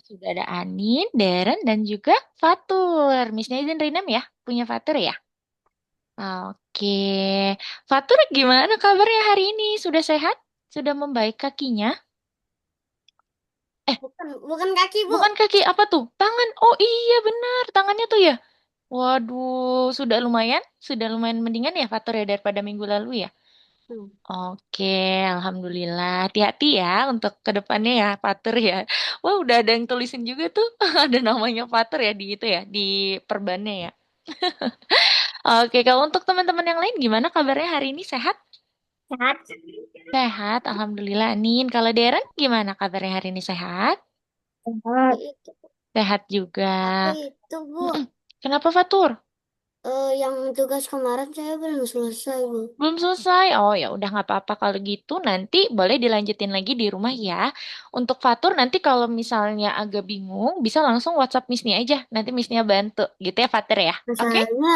Sudah ada Anin, Deren, dan juga Fatur. Miss izin Rinem ya? Punya Fatur ya? Oke. Fatur gimana kabarnya hari ini? Sudah sehat? Sudah membaik kakinya? Eh, Bukan kaki, Bu. bukan kaki, apa tuh? Tangan. Oh iya benar, tangannya tuh ya. Waduh, sudah lumayan mendingan ya Fatur ya daripada minggu lalu ya. Hmm. Oke, alhamdulillah. Hati-hati ya untuk kedepannya ya, Fatur ya. Wah, udah ada yang tulisin juga tuh. Ada namanya Fatur ya di itu ya, di perbannya ya. Oke, kalau untuk teman-teman yang lain gimana kabarnya hari ini sehat? Sehat. Sehat, alhamdulillah. Nin, kalau Deren gimana kabarnya hari ini sehat? Sehat. Itu, Sehat juga. tapi itu, Bu, Mm-mm. Kenapa Fatur? yang tugas kemarin saya belum selesai, Bu. Belum selesai. Oh ya udah nggak apa-apa kalau gitu nanti boleh dilanjutin lagi di rumah ya. Untuk Fatur nanti kalau misalnya agak bingung bisa langsung WhatsApp Miss Nia aja. Nanti Miss Nia bantu gitu ya Fatur ya. Oke? Masalahnya,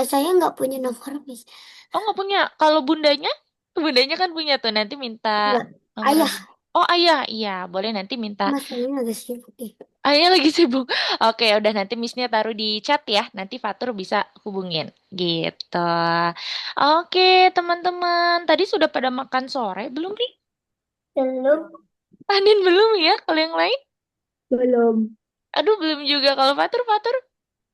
saya nggak punya nomor, Miss. Oh nggak punya. Kalau bundanya, bundanya kan punya tuh. Nanti minta Enggak. nomor. Ayah, Oh ayah, iya boleh nanti minta. Mas, saya agak sibuk deh. Ayah lagi sibuk. Oke, udah nanti Missnya taruh di chat ya. Nanti Fatur bisa hubungin. Gitu. Oke, teman-teman. Tadi sudah pada makan sore belum nih? Belum. Anin belum ya? Kalau yang lain? Belum. Aduh, belum juga. Kalau Fatur, Fatur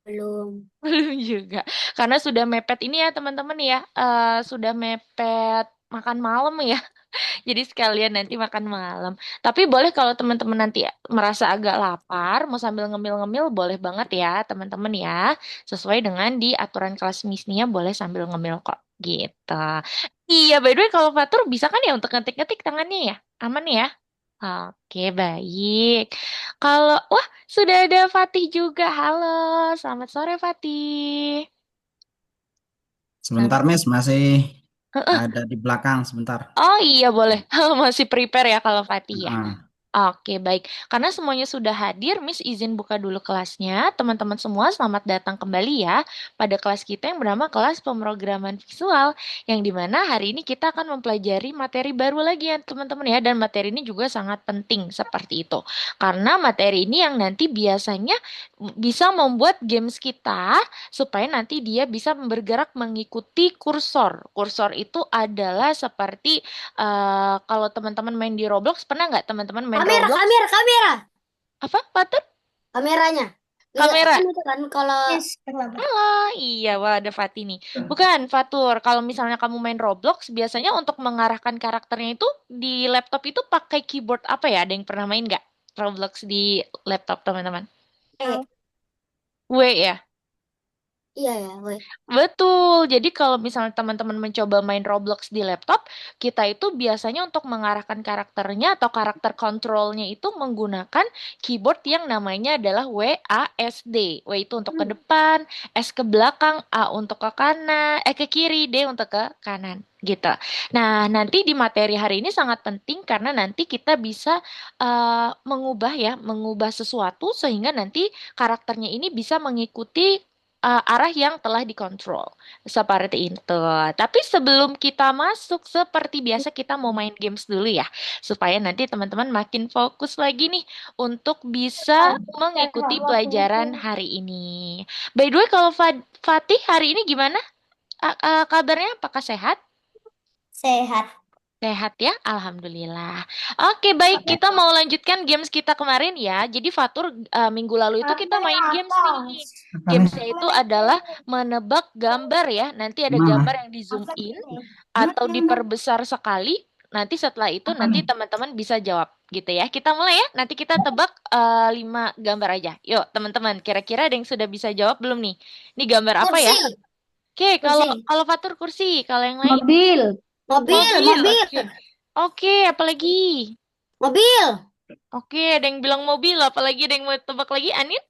Belum. belum juga. Karena sudah mepet ini ya, teman-teman ya. Sudah mepet makan malam ya. Jadi sekalian nanti makan malam. Tapi boleh kalau teman-teman nanti merasa agak lapar, mau sambil ngemil-ngemil, boleh banget ya, teman-teman ya. Sesuai dengan di aturan kelas misnya, boleh sambil ngemil kok. Gitu. Iya, by the way, kalau Fatur bisa kan ya untuk ngetik-ngetik tangannya ya? Aman ya? Oke, baik. Wah, sudah ada Fatih juga. Halo, selamat sore Fatih. Sebentar, Selamat. Miss, masih ada di belakang sebentar. Oh iya boleh, masih prepare ya kalau Fatih ya. Ah, Oke baik, karena semuanya sudah hadir, Miss izin buka dulu kelasnya. Teman-teman semua selamat datang kembali ya pada kelas kita yang bernama kelas pemrograman visual. Yang dimana hari ini kita akan mempelajari materi baru lagi ya teman-teman ya. Dan materi ini juga sangat penting seperti itu. Karena materi ini yang nanti biasanya bisa membuat games kita supaya nanti dia bisa bergerak mengikuti kursor. Kursor itu adalah seperti kalau teman-teman main di Roblox, pernah nggak teman-teman main Kamera, Roblox? kamera, kamera. Apa, Patut? Kameranya. Lihat Kamera. kan itu kan kalau Yes, kenapa? Ah, iya, wah ada Fatih nih. Bukan, Fatur. Kalau misalnya kamu main Roblox, biasanya untuk mengarahkan karakternya itu di laptop itu pakai keyboard apa ya? Ada yang pernah main nggak Roblox di laptop, teman-teman? W ya? Iya ya, woi. Betul. Jadi kalau misalnya teman-teman mencoba main Roblox di laptop, kita itu biasanya untuk mengarahkan karakternya atau karakter kontrolnya itu menggunakan keyboard yang namanya adalah WASD. W itu untuk ke depan, S ke belakang, A untuk ke kanan, ke kiri, D untuk ke kanan. Gitu. Nah, nanti di materi hari ini sangat penting karena nanti kita bisa mengubah sesuatu sehingga nanti karakternya ini bisa mengikuti arah yang telah dikontrol. Seperti itu. Tapi sebelum kita masuk, seperti biasa kita mau main games dulu ya. Supaya nanti teman-teman makin fokus lagi nih untuk bisa mengikuti pelajaran hari ini. By the way, kalau Fatih hari ini gimana? Kabarnya apakah sehat? Sehat. Sehat ya, Alhamdulillah. Oke, baik. Kita mau lanjutkan games kita kemarin ya. Jadi Fatur minggu lalu itu kita Kameranya main games nih. atas. apa nih? Gamesnya itu adalah menebak gambar ya. Nanti ada gambar Mana? yang di zoom in atau diperbesar sekali. Nanti setelah itu Apa nanti nih? teman-teman bisa jawab gitu ya. Kita mulai ya. Nanti kita tebak 5 gambar aja. Yuk teman-teman, kira-kira ada yang sudah bisa jawab belum nih? Ini gambar apa ya? Kursi, Oke, kalau kursi. kalau Fatur kursi, kalau yang lain Mobil. Mobil, mobil. mobil. Oke. Oke, apalagi? Mobil. Oke, ada yang bilang mobil, apalagi ada yang mau tebak lagi, Anin?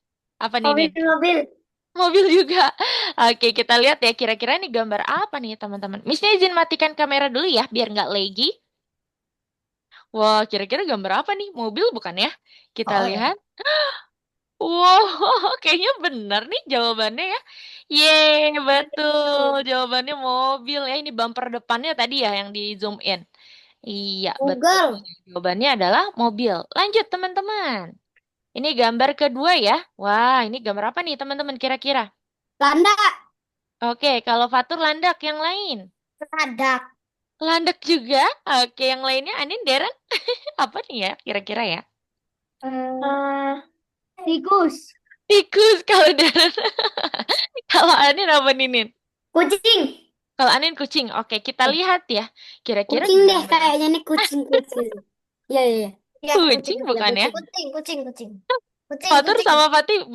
Apa nih, Mobil, Nin? mobil. Mobil juga. Oke, kita lihat ya kira-kira ini gambar apa nih, teman-teman. Missnya izin matikan kamera dulu ya, biar nggak laggy. Wah, kira-kira gambar apa nih? Mobil bukan ya? Kita Oh ya. lihat. Wow, kayaknya benar nih jawabannya ya. Yeay, betul. Jawabannya mobil ya. Ini bumper depannya tadi ya yang di zoom in. Iya, betul. Google. Jawabannya adalah mobil. Lanjut, teman-teman. Ini gambar kedua ya. Wah, ini gambar apa nih teman-teman kira-kira? Landak. Oke, kalau Fatur landak yang lain. Landak. Landak juga. Oke, yang lainnya Anin, Deren. Apa nih ya kira-kira ya? Tikus. Tikus kalau Deren. Kalau Anin apa nih, Nin? Kucing. Kalau Anin kucing. Oke, kita lihat ya. Kira-kira Kucing deh gambar kayaknya nih kucing. Iya, iya, iya. Ya, kucing kucing aja, bukan ya? kucing. Kucing. Fatur Kucing. sama Fatih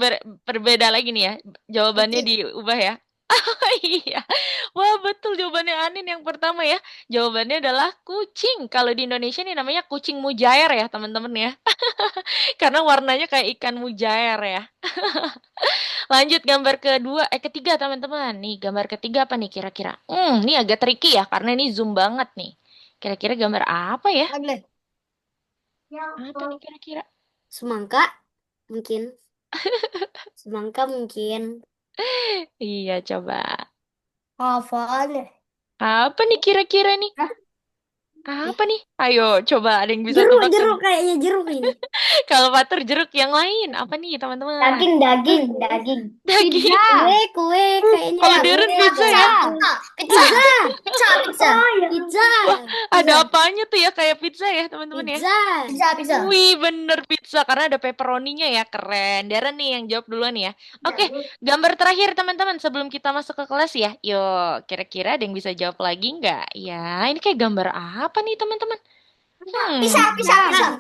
berbeda lagi nih ya. Jawabannya Kucing. diubah ya. Oh iya. Wah, betul jawabannya Anin yang pertama ya. Jawabannya adalah kucing. Kalau di Indonesia ini namanya kucing mujair ya, teman-teman ya. Karena warnanya kayak ikan mujair ya. Lanjut gambar kedua, ketiga teman-teman. Nih, gambar ketiga apa nih kira-kira? Ini agak tricky ya, karena ini zoom banget nih. Kira-kira gambar apa ya? Ada. Apa nih kira-kira? Semangka mungkin. Semangka mungkin. Iya, coba. Hafal. Apa nih kira-kira nih? Hah? Apa nih? Ayo, coba ada yang bisa Jeruk, tebak jeruk coba. kayaknya jeruk ini. Kalau Fatur jeruk yang lain, apa nih teman-teman? Daging. Daging. Kue kayaknya Kalau ya. Deren pizza ya? Pizza. Pizza. Wah, ada Pizza. apanya tuh ya kayak pizza ya teman-teman ya? Pizza. Wih, bener pizza karena ada pepperoninya ya, keren. Deren nih yang jawab duluan ya. Oke, gambar terakhir teman-teman sebelum kita masuk ke kelas ya. Yuk, kira-kira ada yang bisa jawab lagi nggak? Ya, ini kayak gambar apa nih teman-teman? Pisang.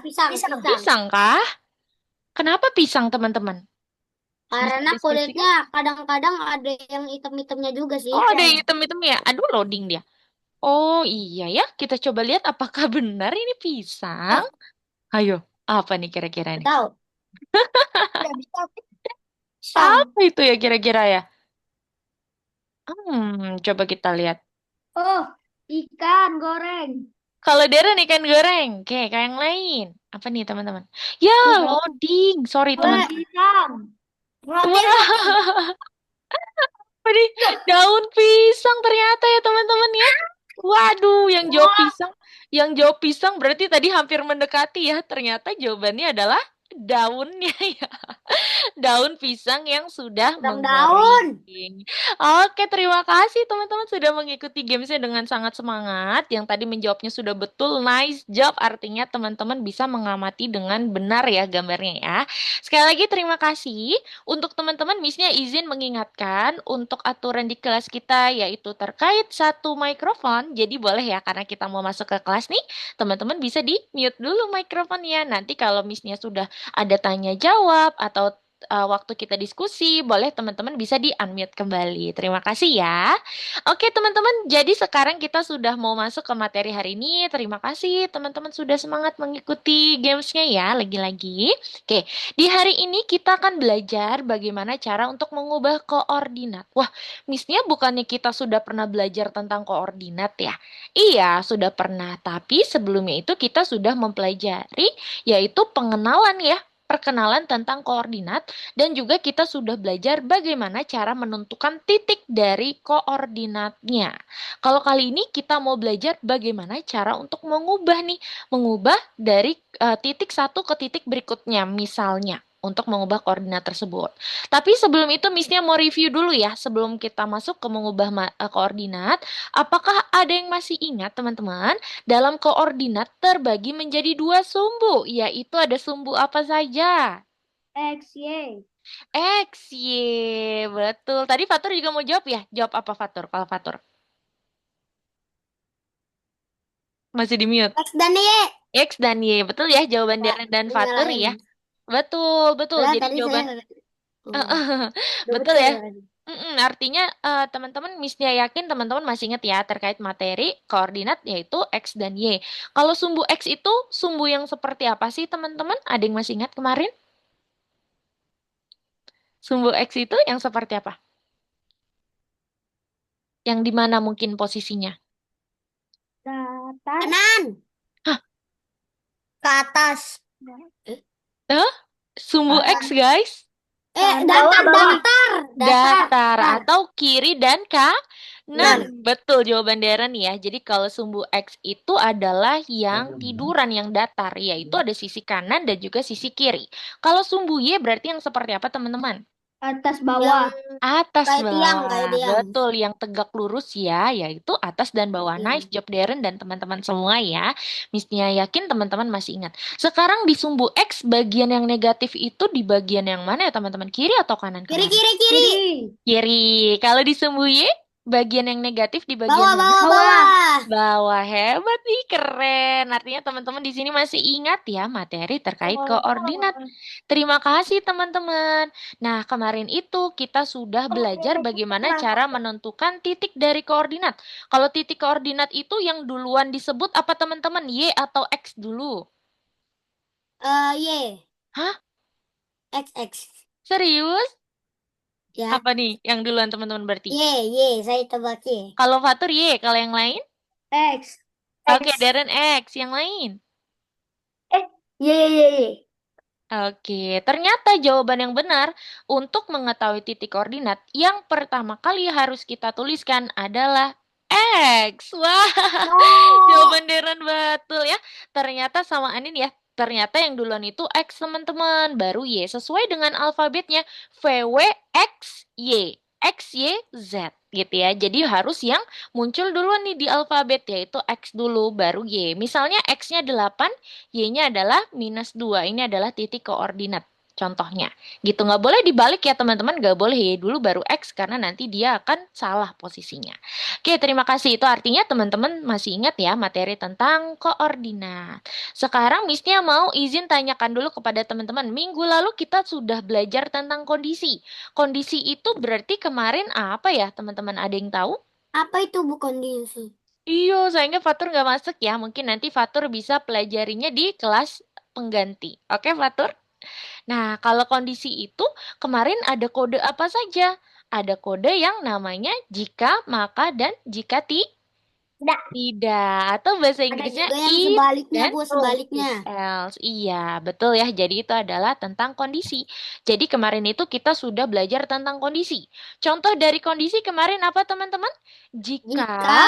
Pisang kah? Kenapa pisang teman-teman? Bisa Karena diskusikan? kulitnya kadang-kadang ada yang hitam-hitamnya juga sih. Oh, ada yang hitam-hitam ya. Aduh, loading dia. Oh, iya ya. Kita coba lihat apakah benar ini pisang. Ayo, apa nih kira-kira nih? Tahu. Tidak bisa pisang. Apa itu ya kira-kira ya? Coba kita lihat. Oh, ikan goreng. Kalau Darren ikan goreng, oke, kayak yang lain. Apa nih teman-teman? Ya, loading. Sorry teman-teman. Pisang. Roti. Wah, apa nih? Daun pisang ternyata ya teman-teman ya. Waduh, yang jawab pisang berarti tadi hampir mendekati ya. Ternyata jawabannya adalah daunnya ya. Daun pisang yang sudah Daun. mengering. Oke, terima kasih teman-teman sudah mengikuti gamesnya dengan sangat semangat. Yang tadi menjawabnya sudah betul, nice job. Artinya teman-teman bisa mengamati dengan benar ya gambarnya ya. Sekali lagi terima kasih. Untuk teman-teman, Missnya izin mengingatkan untuk aturan di kelas kita yaitu terkait satu mikrofon. Jadi boleh ya karena kita mau masuk ke kelas nih, teman-teman bisa di mute dulu mikrofonnya. Nanti kalau Missnya sudah ada tanya jawab atau waktu kita diskusi, boleh teman-teman bisa di-unmute kembali. Terima kasih ya. Oke, teman-teman, jadi sekarang kita sudah mau masuk ke materi hari ini. Terima kasih teman-teman sudah semangat mengikuti gamesnya ya, lagi-lagi. Oke, di hari ini kita akan belajar bagaimana cara untuk mengubah koordinat. Wah, Missnya bukannya kita sudah pernah belajar tentang koordinat ya? Iya, sudah pernah. Tapi sebelumnya itu kita sudah mempelajari yaitu pengenalan ya, perkenalan tentang koordinat dan juga kita sudah belajar bagaimana cara menentukan titik dari koordinatnya. Kalau kali ini kita mau belajar bagaimana cara untuk mengubah dari titik satu ke titik berikutnya misalnya untuk mengubah koordinat tersebut. Tapi sebelum itu Missnya mau review dulu ya sebelum kita masuk ke mengubah koordinat. Apakah ada yang masih ingat teman-teman? Dalam koordinat terbagi menjadi dua sumbu, yaitu ada sumbu apa saja? X, Y. X, Y. Betul. Tadi Fatur juga mau jawab ya? Jawab apa Fatur? Kalau Fatur. Masih di mute. X dan Y. X dan Y. Betul ya jawaban Ya, Darren dan Fatur nyalain. ya? Betul, betul. Lah, Jadi tadi jawaban saya udah betul betul ya. ya tadi. Artinya teman-teman Missnya yakin teman-teman masih ingat ya terkait materi koordinat yaitu X dan Y. Kalau sumbu X itu sumbu yang seperti apa sih teman-teman? Ada yang masih ingat kemarin? Sumbu X itu yang seperti apa? Yang di mana mungkin posisinya? Kanan. Hah? Ke atas. Eh? Sumbu X guys? Datar. Datar atau kiri dan Nah, Benar. betul jawaban Darren ya. Jadi kalau sumbu X itu adalah yang tiduran, yang datar, yaitu ada sisi kanan dan juga sisi kiri. Kalau sumbu Y berarti yang seperti apa, teman-teman? Atas Yang bawah. Atas kayak tiang, kayak bawah, tiang. betul, yang tegak lurus ya, yaitu atas dan bawah. Tiang. Nice job Darren dan teman-teman semua ya. Misalnya yakin teman-teman masih ingat. Sekarang di sumbu X, bagian yang negatif itu di bagian yang mana ya teman-teman? Kiri atau kanan Kiri, kemarin? kiri, kiri. Kiri. Kiri. Kalau di sumbu Y, bagian yang negatif di bagian Bawah, mana? bawah, bawah. Bawah, hebat nih, keren. Artinya teman-teman di sini masih ingat ya materi terkait koordinat. Terima kasih teman-teman. Nah, kemarin itu kita sudah belajar bagaimana cara menentukan titik dari koordinat. Kalau titik koordinat itu yang duluan disebut apa teman-teman? Y atau X dulu? Y. Hah? X, X. Serius? Ya. Apa nih yang duluan teman-teman berarti? Y. Saya tebak Y. Kalau Fatur Y, kalau yang lain? X. Oke, X. Darren X. Yang lain? Y, Y, Y. Oke, ternyata jawaban yang benar untuk mengetahui titik koordinat yang pertama kali harus kita tuliskan adalah X. Wah, jawaban Deren betul ya. Ternyata sama Anin ya. Ternyata yang duluan itu X teman-teman, baru Y sesuai dengan alfabetnya V, W, X, Y. X, Y, Z gitu ya. Jadi harus yang muncul duluan nih di alfabet yaitu X dulu baru Y. Misalnya X-nya 8, Y-nya adalah -2. Ini adalah titik koordinat. Contohnya, gitu. Nggak boleh dibalik ya teman-teman, nggak boleh Y dulu baru X karena nanti dia akan salah posisinya. Oke, terima kasih. Itu artinya teman-teman masih ingat ya materi tentang koordinat. Sekarang Miss-nya mau izin tanyakan dulu kepada teman-teman. Minggu lalu kita sudah belajar tentang kondisi. Kondisi itu berarti kemarin apa ya teman-teman? Ada yang tahu? Apa itu bu kondisi? Iya, sayangnya Fatur nggak masuk ya. Mungkin nanti Fatur bisa pelajarinya di kelas pengganti. Oke, Fatur? Nah, kalau kondisi itu kemarin ada kode apa saja? Ada kode yang namanya jika, maka, dan jika tidak. Atau bahasa Ada Inggrisnya juga yang if sebaliknya dan bu, if sebaliknya. else. Iya, betul ya. Jadi itu adalah tentang kondisi. Jadi kemarin itu kita sudah belajar tentang kondisi. Contoh dari kondisi kemarin apa teman-teman? Jika,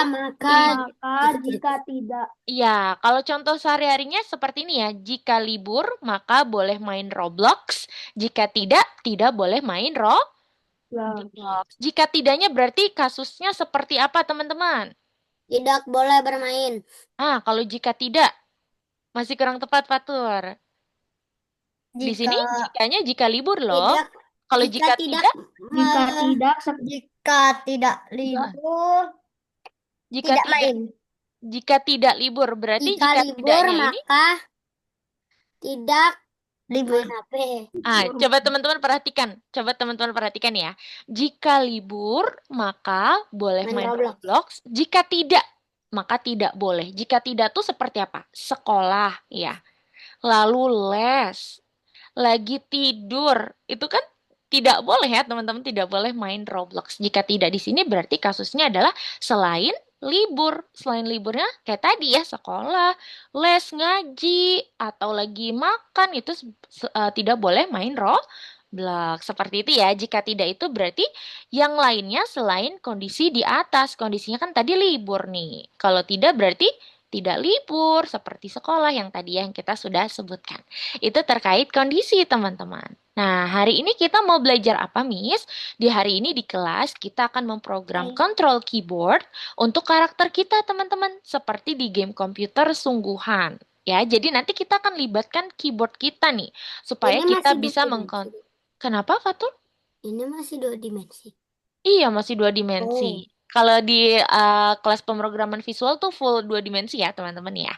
maka, Maka jika tidak. Iya, kalau contoh sehari-harinya seperti ini ya. Jika libur, maka boleh main Roblox. Jika tidak, tidak boleh main Roblox. Jika tidaknya berarti kasusnya seperti apa, teman-teman? tidak boleh bermain. Kalau jika tidak, masih kurang tepat, Fatur. Di sini jikanya jika libur loh. Tidak, Kalau jika jika tidak, tidak, Jika eh, tidak, jika tidak libur, jika tidak tidak, main. jika tidak libur berarti Jika jika libur, tidaknya ini. maka tidak libur. Main HP. Coba teman-teman perhatikan. Coba teman-teman perhatikan ya. Jika libur, maka boleh Main main Roblox. Roblox. Jika tidak, maka tidak boleh. Jika tidak tuh seperti apa? Sekolah, ya. Lalu les. Lagi tidur. Itu kan tidak boleh ya, teman-teman. Tidak boleh main Roblox. Jika tidak di sini berarti kasusnya adalah selain libur. Selain liburnya kayak tadi ya, sekolah, les, ngaji, atau lagi makan itu tidak boleh main Roblox. Seperti itu ya. Jika tidak itu berarti yang lainnya selain kondisi di atas. Kondisinya kan tadi libur nih. Kalau tidak berarti tidak libur seperti sekolah yang tadi yang kita sudah sebutkan. Itu terkait kondisi teman-teman. Nah, hari ini kita mau belajar apa, Miss? Di hari ini di kelas kita akan memprogram control keyboard untuk karakter kita, teman-teman, seperti di game komputer sungguhan. Ya, jadi nanti kita akan libatkan keyboard kita nih, supaya Ini kita masih bisa dua mengkontrol. dimensi. Kenapa, Fatul? Ini masih 2 dimensi. Iya, masih 2 dimensi. Kalau di kelas pemrograman visual tuh full 2 dimensi ya, teman-teman ya.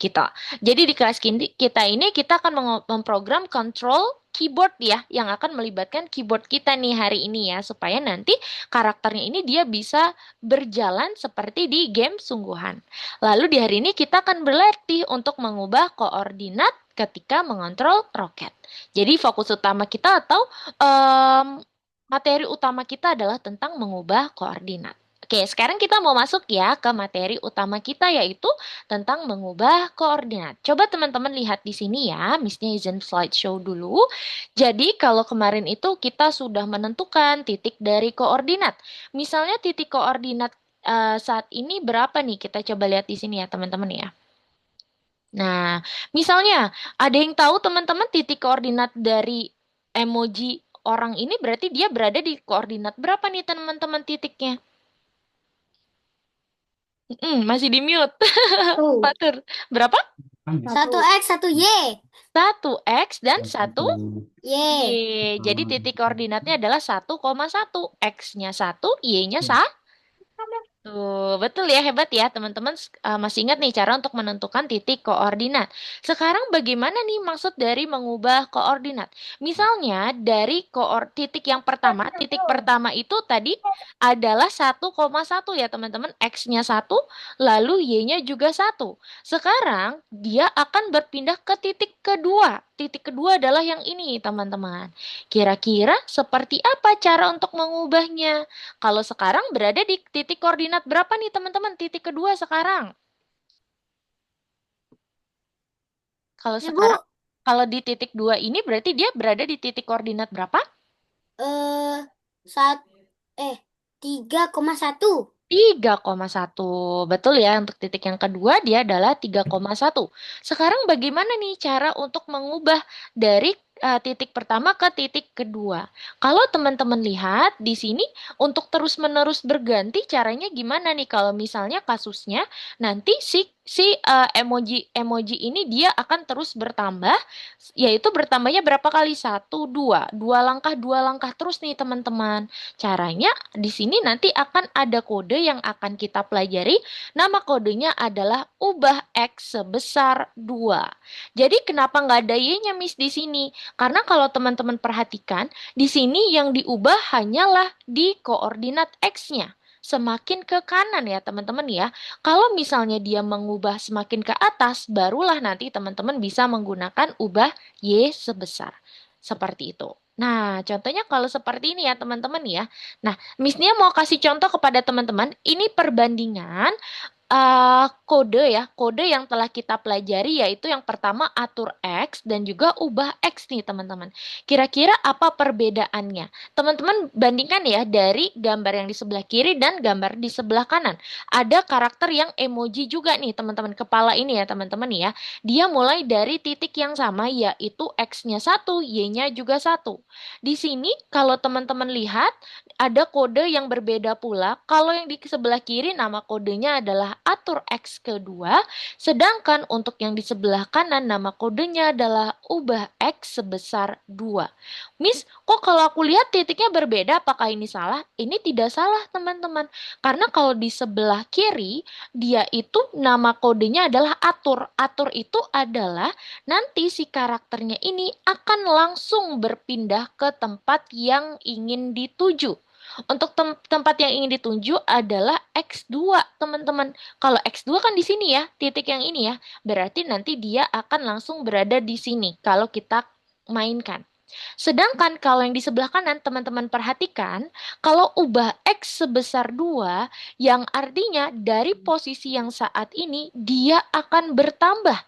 Gitu. Jadi di kelas kita ini kita akan memprogram control keyboard ya, yang akan melibatkan keyboard kita nih hari ini ya, supaya nanti karakternya ini dia bisa berjalan seperti di game sungguhan. Lalu di hari ini kita akan berlatih untuk mengubah koordinat ketika mengontrol roket. Jadi fokus utama kita atau materi utama kita adalah tentang mengubah koordinat. Oke, sekarang kita mau masuk ya ke materi utama kita yaitu tentang mengubah koordinat. Coba teman-teman lihat di sini ya, Miss-nya izin slideshow dulu. Jadi kalau kemarin itu kita sudah menentukan titik dari koordinat. Misalnya titik koordinat saat ini berapa nih? Kita coba lihat di sini ya teman-teman ya. Nah, misalnya ada yang tahu teman-teman titik koordinat dari emoji orang ini berarti dia berada di koordinat berapa nih teman-teman titiknya? Masih di mute. Tuh. Fatur. Berapa? Satu X, satu Y. 1X dan 1 Y. Y. Jadi titik koordinatnya adalah 1,1. X-nya 1, Y-nya 1. Tuh, betul ya, hebat ya teman-teman. Masih ingat nih cara untuk menentukan titik koordinat. Sekarang bagaimana nih maksud dari mengubah koordinat? Misalnya dari titik yang pertama, titik pertama itu tadi adalah 1,1 ya teman-teman. X-nya 1, lalu Y-nya juga 1. Sekarang dia akan berpindah ke titik kedua. Titik kedua adalah yang ini teman-teman. Kira-kira seperti apa cara untuk mengubahnya? Kalau sekarang berada di titik koordinat berapa nih teman-teman? Titik kedua sekarang. Kalau Ibu, sekarang, kalau di titik 2 ini berarti dia berada di titik koordinat berapa? eh, sat, 3,1. 3,1. Betul ya, untuk titik yang kedua dia adalah 3,1. Sekarang bagaimana nih cara untuk mengubah dari titik pertama ke titik kedua? Kalau teman-teman lihat di sini untuk terus-menerus berganti caranya gimana nih? Kalau misalnya kasusnya nanti emoji ini dia akan terus bertambah, yaitu bertambahnya berapa kali? Satu, dua langkah terus nih teman-teman. Caranya di sini nanti akan ada kode yang akan kita pelajari. Nama kodenya adalah ubah X sebesar 2. Jadi kenapa nggak ada Y-nya Miss di sini? Karena kalau teman-teman perhatikan, di sini yang diubah hanyalah di koordinat X-nya. Semakin ke kanan ya teman-teman ya. Kalau misalnya dia mengubah semakin ke atas, barulah nanti teman-teman bisa menggunakan ubah Y sebesar. Seperti itu. Nah, contohnya kalau seperti ini ya teman-teman ya. Nah, Miss Nia mau kasih contoh kepada teman-teman. Ini perbandingan kode ya, kode yang telah kita pelajari yaitu yang pertama atur X dan juga ubah X nih teman-teman. Kira-kira apa perbedaannya? Teman-teman bandingkan ya dari gambar yang di sebelah kiri dan gambar di sebelah kanan. Ada karakter yang emoji juga nih teman-teman, kepala ini ya teman-teman ya. Dia mulai dari titik yang sama yaitu X-nya 1, Y-nya juga 1. Di sini kalau teman-teman lihat ada kode yang berbeda pula. Kalau yang di sebelah kiri nama kodenya adalah atur X kedua, sedangkan untuk yang di sebelah kanan nama kodenya adalah ubah X sebesar 2. Miss, kok kalau aku lihat titiknya berbeda, apakah ini salah? Ini tidak salah teman-teman. Karena kalau di sebelah kiri, dia itu nama kodenya adalah atur. Atur itu adalah nanti si karakternya ini akan langsung berpindah ke tempat yang ingin dituju. Untuk tempat yang ingin dituju adalah X2, teman-teman. Kalau X2 kan di sini ya, titik yang ini ya. Berarti nanti dia akan langsung berada di sini kalau kita mainkan. Sedangkan kalau yang di sebelah kanan, teman-teman perhatikan, kalau ubah X sebesar 2, yang artinya dari posisi yang saat ini, dia akan bertambah.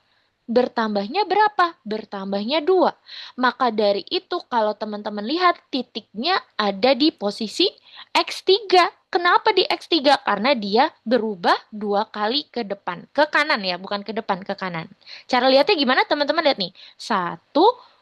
Bertambahnya berapa? Bertambahnya 2. Maka dari itu kalau teman-teman lihat titiknya ada di posisi X3. Kenapa di X3? Karena dia berubah 2 kali ke depan. Ke kanan ya, bukan ke depan, ke kanan. Cara lihatnya gimana teman-teman? Lihat nih. 1,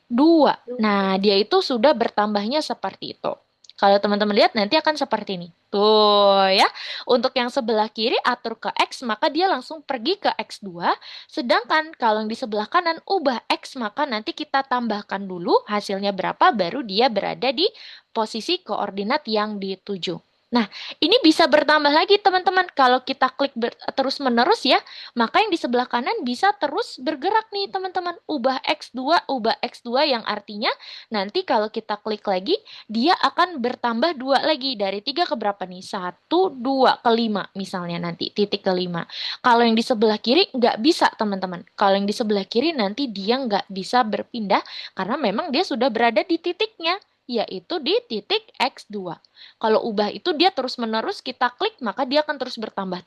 2. Nah, dia itu sudah bertambahnya seperti itu. Kalau teman-teman lihat nanti akan seperti ini. Tuh ya. Untuk yang sebelah kiri atur ke X, maka dia langsung pergi ke X2. Sedangkan kalau yang di sebelah kanan ubah X, maka nanti kita tambahkan dulu hasilnya berapa, baru dia berada di posisi koordinat yang dituju. Nah, ini bisa bertambah lagi teman-teman. Kalau kita klik terus-menerus ya, maka yang di sebelah kanan bisa terus bergerak nih teman-teman. Ubah X2 yang artinya nanti kalau kita klik lagi, dia akan bertambah 2 lagi. Dari 3 ke berapa nih? 1, 2, ke 5 misalnya nanti, titik ke 5. Kalau yang di sebelah kiri nggak bisa teman-teman. Kalau yang di sebelah kiri nanti dia nggak bisa berpindah karena memang dia sudah berada di titiknya, yaitu di titik X2. Kalau ubah itu dia terus-menerus kita klik, maka dia akan terus bertambah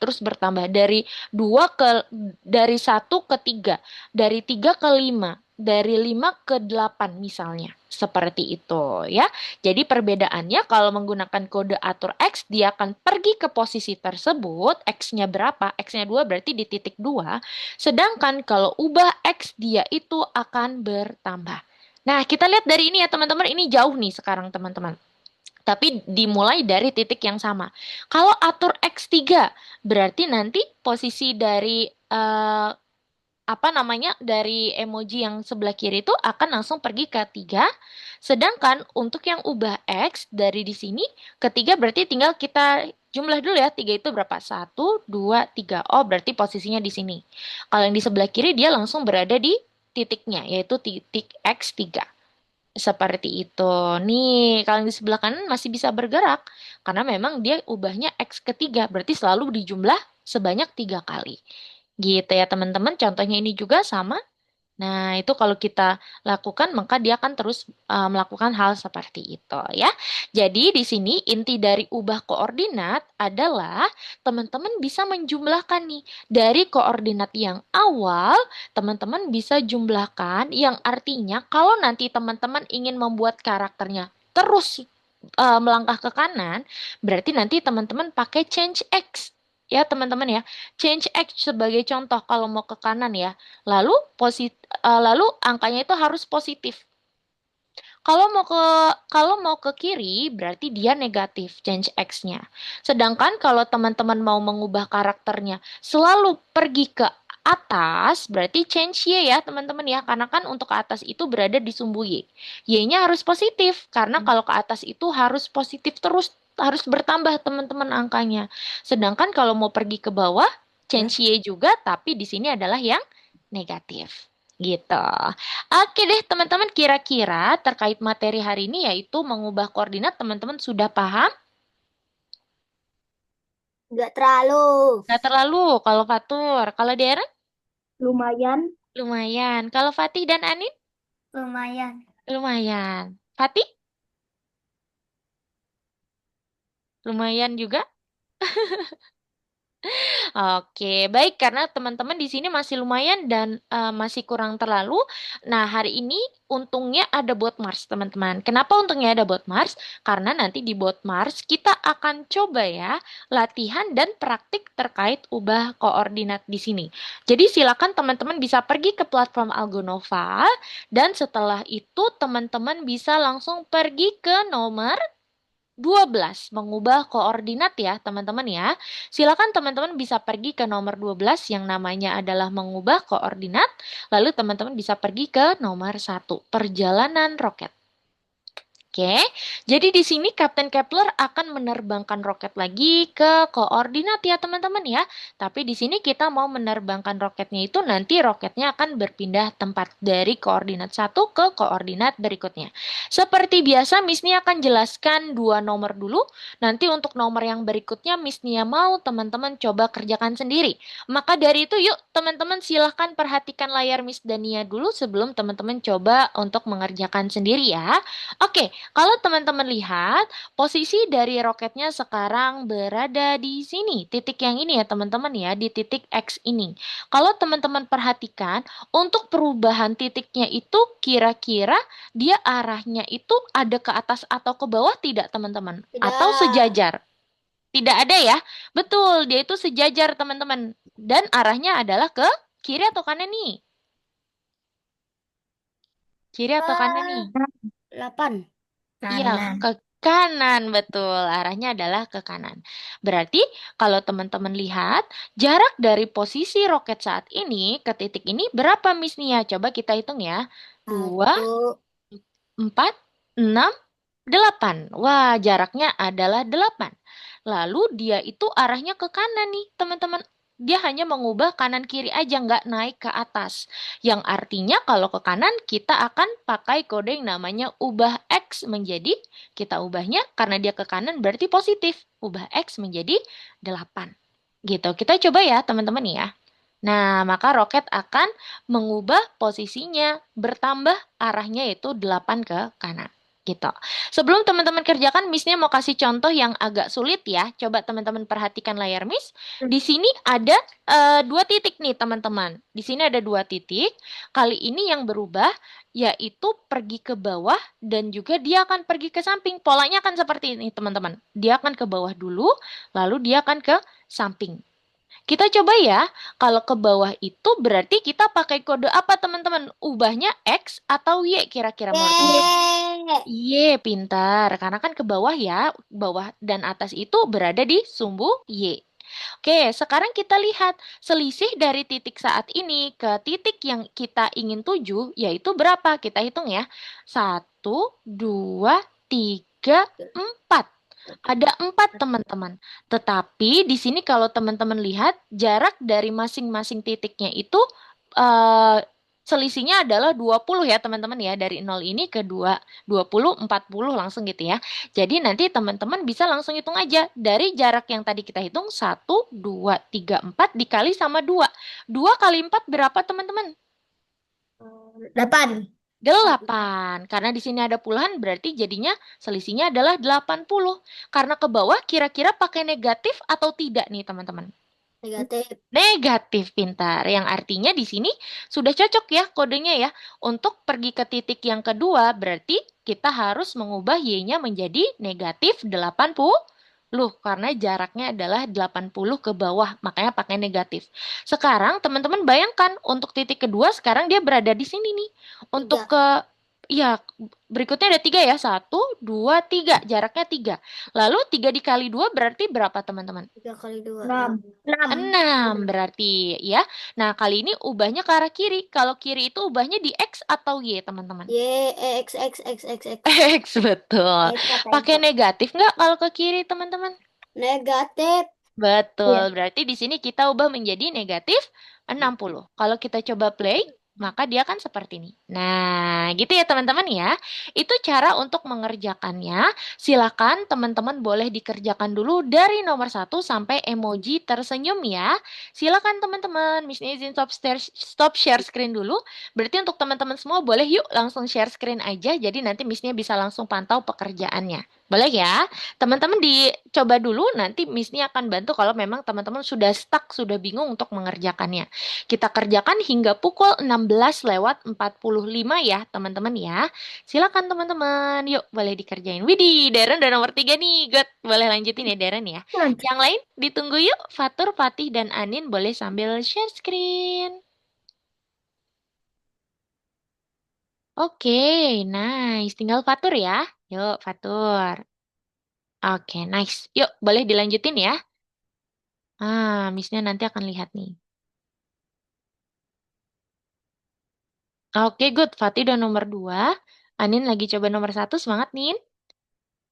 dari 1 ke 3, dari 3 ke 5. dari 5 ke 8 misalnya. Seperti itu ya. Jadi perbedaannya kalau menggunakan kode atur X, dia akan pergi ke posisi tersebut, X-nya berapa? X-nya 2 berarti di titik 2. Sedangkan kalau ubah X, dia itu akan bertambah. Nah, kita lihat dari ini ya teman-teman. Ini jauh nih sekarang teman-teman. Tapi dimulai dari titik yang sama. Kalau atur X3, berarti nanti posisi dari dari emoji yang sebelah kiri itu akan langsung pergi ke 3. Sedangkan untuk yang ubah X dari di sini ke 3 berarti tinggal kita jumlah dulu ya. 3 itu berapa? 1, 2, 3. Oh, berarti posisinya di sini. Kalau yang di sebelah kiri dia langsung berada di titiknya, yaitu titik X3. Seperti itu. Nih, kalau yang di sebelah kanan masih bisa bergerak. Karena memang dia ubahnya X ketiga. Berarti selalu dijumlah sebanyak 3 kali. Gitu ya teman-teman. Contohnya ini juga sama. Nah, itu kalau kita lakukan, maka dia akan terus melakukan hal seperti itu ya. Jadi di sini inti dari ubah koordinat adalah teman-teman bisa menjumlahkan nih. Dari koordinat yang awal, teman-teman bisa jumlahkan yang artinya kalau nanti teman-teman ingin membuat karakternya terus melangkah ke kanan, berarti nanti teman-teman pakai change X. Ya, teman-teman ya. Change X sebagai contoh kalau mau ke kanan ya. Lalu angkanya itu harus positif. Kalau mau ke kiri berarti dia negatif change X-nya. Sedangkan kalau teman-teman mau mengubah karakternya selalu pergi ke atas berarti change Y ya teman-teman ya. Karena kan untuk ke atas itu berada di sumbu Y. Y-nya harus positif karena kalau ke atas itu harus positif terus, harus bertambah teman-teman angkanya. Sedangkan kalau mau pergi ke bawah change Y juga tapi di sini adalah yang negatif. Gitu. Oke deh teman-teman, kira-kira terkait materi hari ini yaitu mengubah koordinat, teman-teman sudah paham? Nggak terlalu. Nggak terlalu kalau Fatur. Kalau Deren? Lumayan. Lumayan. Kalau Fatih dan Anin? Lumayan. Lumayan. Fatih? Lumayan juga? Oke, baik karena teman-teman di sini masih lumayan dan masih kurang terlalu. Nah, hari ini untungnya ada bot Mars, teman-teman. Kenapa untungnya ada bot Mars? Karena nanti di bot Mars kita akan coba ya latihan dan praktik terkait ubah koordinat di sini. Jadi silakan teman-teman bisa pergi ke platform Algonova dan setelah itu teman-teman bisa langsung pergi ke nomor 12, mengubah koordinat ya teman-teman ya. Silakan teman-teman bisa pergi ke nomor 12 yang namanya adalah mengubah koordinat. Lalu teman-teman bisa pergi ke nomor 1, perjalanan roket. Oke, jadi di sini Kapten Kepler akan menerbangkan roket lagi ke koordinat ya teman-teman ya. Tapi di sini kita mau menerbangkan roketnya itu nanti roketnya akan berpindah tempat dari koordinat 1 ke koordinat berikutnya. Seperti biasa Miss Nia akan jelaskan 2 nomor dulu. Nanti untuk nomor yang berikutnya Miss Nia mau teman-teman coba kerjakan sendiri. Maka dari itu yuk teman-teman silahkan perhatikan layar Miss Dania dulu sebelum teman-teman coba untuk mengerjakan sendiri ya. Oke, kalau teman-teman lihat, posisi dari roketnya sekarang berada di sini. Titik yang ini ya teman-teman ya, di titik X ini. Kalau teman-teman perhatikan, untuk perubahan titiknya itu kira-kira dia arahnya itu ada ke atas atau ke bawah tidak teman-teman? Atau Tidak. sejajar? Tidak ada ya? Betul, dia itu sejajar teman-teman. Dan arahnya adalah ke kiri atau kanan nih? Kiri atau kanan nih? 8. Iya, ke kanan, betul. Arahnya adalah ke kanan. Berarti kalau teman-teman lihat, jarak dari posisi roket saat ini ke titik ini berapa Miss Nia? Coba kita hitung ya. 2, 1. 4, 6, 8. Wah, jaraknya adalah 8. Lalu dia itu arahnya ke kanan nih, teman-teman. Dia hanya mengubah kanan kiri aja, nggak naik ke atas. Yang artinya kalau ke kanan, kita akan pakai kode yang namanya ubah X menjadi, kita ubahnya karena dia ke kanan berarti positif. Ubah X menjadi 8. Gitu. Kita coba ya, teman-teman ya. Nah, maka roket akan mengubah posisinya, bertambah arahnya yaitu 8 ke kanan. Gitu. Sebelum teman-teman kerjakan, Miss-nya mau kasih contoh yang agak sulit ya. Coba teman-teman perhatikan layar Miss. Di sini ada dua titik nih teman-teman. Di sini ada dua titik. Kali ini yang berubah yaitu pergi ke bawah dan juga dia akan pergi ke samping. Polanya akan seperti ini teman-teman. Dia akan ke bawah dulu, lalu dia akan ke samping. Kita coba ya, kalau ke bawah itu berarti kita pakai kode apa teman-teman? Ubahnya X atau Y kira-kira menurut teman-teman? Ye. Y, pintar. Karena kan ke bawah ya, bawah dan atas itu berada di sumbu Y. Oke, sekarang kita lihat selisih dari titik saat ini ke titik yang kita ingin tuju, yaitu berapa? Kita hitung ya. 1, 2, 3, 4. Ada 4 teman-teman. Tetapi di sini kalau teman-teman lihat jarak dari masing-masing titiknya itu eh, selisihnya adalah 20 ya teman-teman ya. Dari 0 ini ke 2, 20, 40 langsung gitu ya. Jadi nanti teman-teman bisa langsung hitung aja. Dari jarak yang tadi kita hitung 1, 2, 3, 4 dikali sama 2. 2 kali 4 berapa teman-teman? 8. 8. Karena di sini ada puluhan berarti jadinya selisihnya adalah 80. Karena ke bawah kira-kira pakai negatif atau tidak nih teman-teman? Negatif. Negatif, pintar. Yang artinya di sini sudah cocok ya kodenya ya. Untuk pergi ke titik yang kedua berarti kita harus mengubah Y-nya menjadi negatif 80. Karena jaraknya adalah 80 ke bawah, makanya pakai negatif. Sekarang teman-teman bayangkan untuk titik kedua sekarang dia berada di sini nih. Untuk 3. ya berikutnya ada 3 ya. 1, 2, 3, jaraknya 3. Lalu 3 dikali 2 berarti berapa teman-teman? 3 kali 2. 6. 6. 6 berarti ya. Nah, kali ini ubahnya ke arah kiri. Kalau kiri itu ubahnya di X atau Y, teman-teman? Y, X, X, X, X, X. X, betul. Pakai negatif nggak kalau ke kiri, teman-teman? Negatif. Betul. Iya. Berarti di sini kita ubah menjadi negatif 60. Kalau kita coba play, maka dia akan seperti ini. Nah, gitu ya teman-teman ya. Itu cara untuk mengerjakannya. Silakan teman-teman boleh dikerjakan dulu dari nomor 1 sampai emoji tersenyum ya. Silakan teman-teman. Miss izin stop share screen dulu. Berarti untuk teman-teman semua boleh yuk langsung share screen aja. Jadi nanti Missnya bisa langsung pantau pekerjaannya. Boleh ya? Teman-teman dicoba dulu, nanti Miss ini akan bantu kalau memang teman-teman sudah stuck, sudah bingung untuk mengerjakannya. Kita kerjakan hingga pukul 16:45 ya, teman-teman ya. Silakan teman-teman, yuk boleh dikerjain. Widih, Darren udah nomor 3 nih, good. Boleh lanjutin ya Darren ya. Yang lain ditunggu yuk, Fatur, Fatih, dan Anin boleh sambil share screen. Oke, nice. Tinggal Fatur ya. Yuk, Fatur. Oke, nice. Yuk, boleh dilanjutin ya. Miss-nya nanti akan lihat nih. Oke, good. Fatih udah nomor 2. Anin lagi coba nomor 1. Semangat, Nin.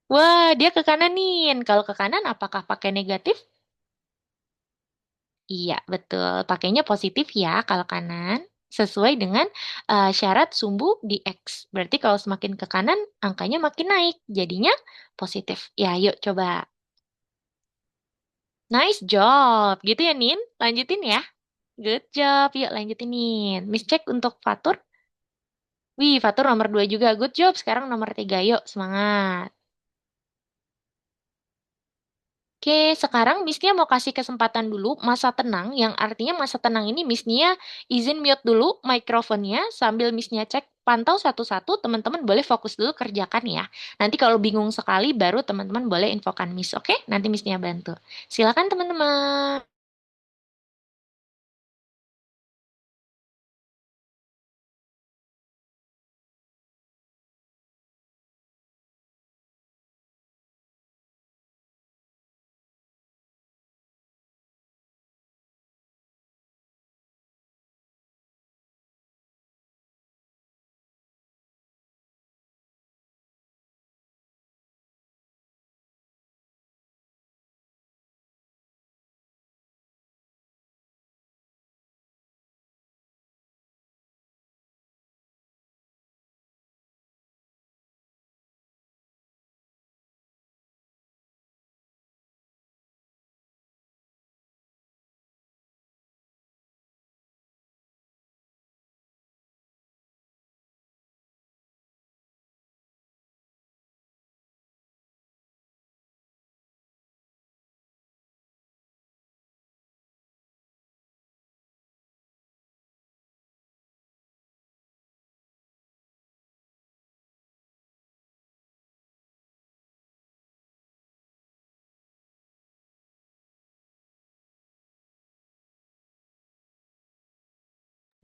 Wah, dia ke kanan, Nin. Kalau ke kanan, apakah pakai negatif? Iya, betul. Pakainya positif ya kalau kanan. Sesuai dengan syarat sumbu di X. Berarti kalau semakin ke kanan, angkanya makin naik. Jadinya positif. Ya, yuk coba. Nice job. Gitu ya, Nin. Lanjutin ya. Good job. Yuk, lanjutin, Nin. Miss cek untuk Fatur. Wih, Fatur nomor 2 juga. Good job. Sekarang nomor 3. Yuk, semangat. Oke, sekarang Miss Nia mau kasih kesempatan dulu masa tenang, yang artinya masa tenang ini Miss Nia izin mute dulu mikrofonnya sambil Miss Nia cek pantau satu-satu, teman-teman boleh fokus dulu kerjakan ya. Nanti kalau bingung sekali baru teman-teman boleh infokan Miss, oke? Nanti Miss Nia bantu. Silakan teman-teman.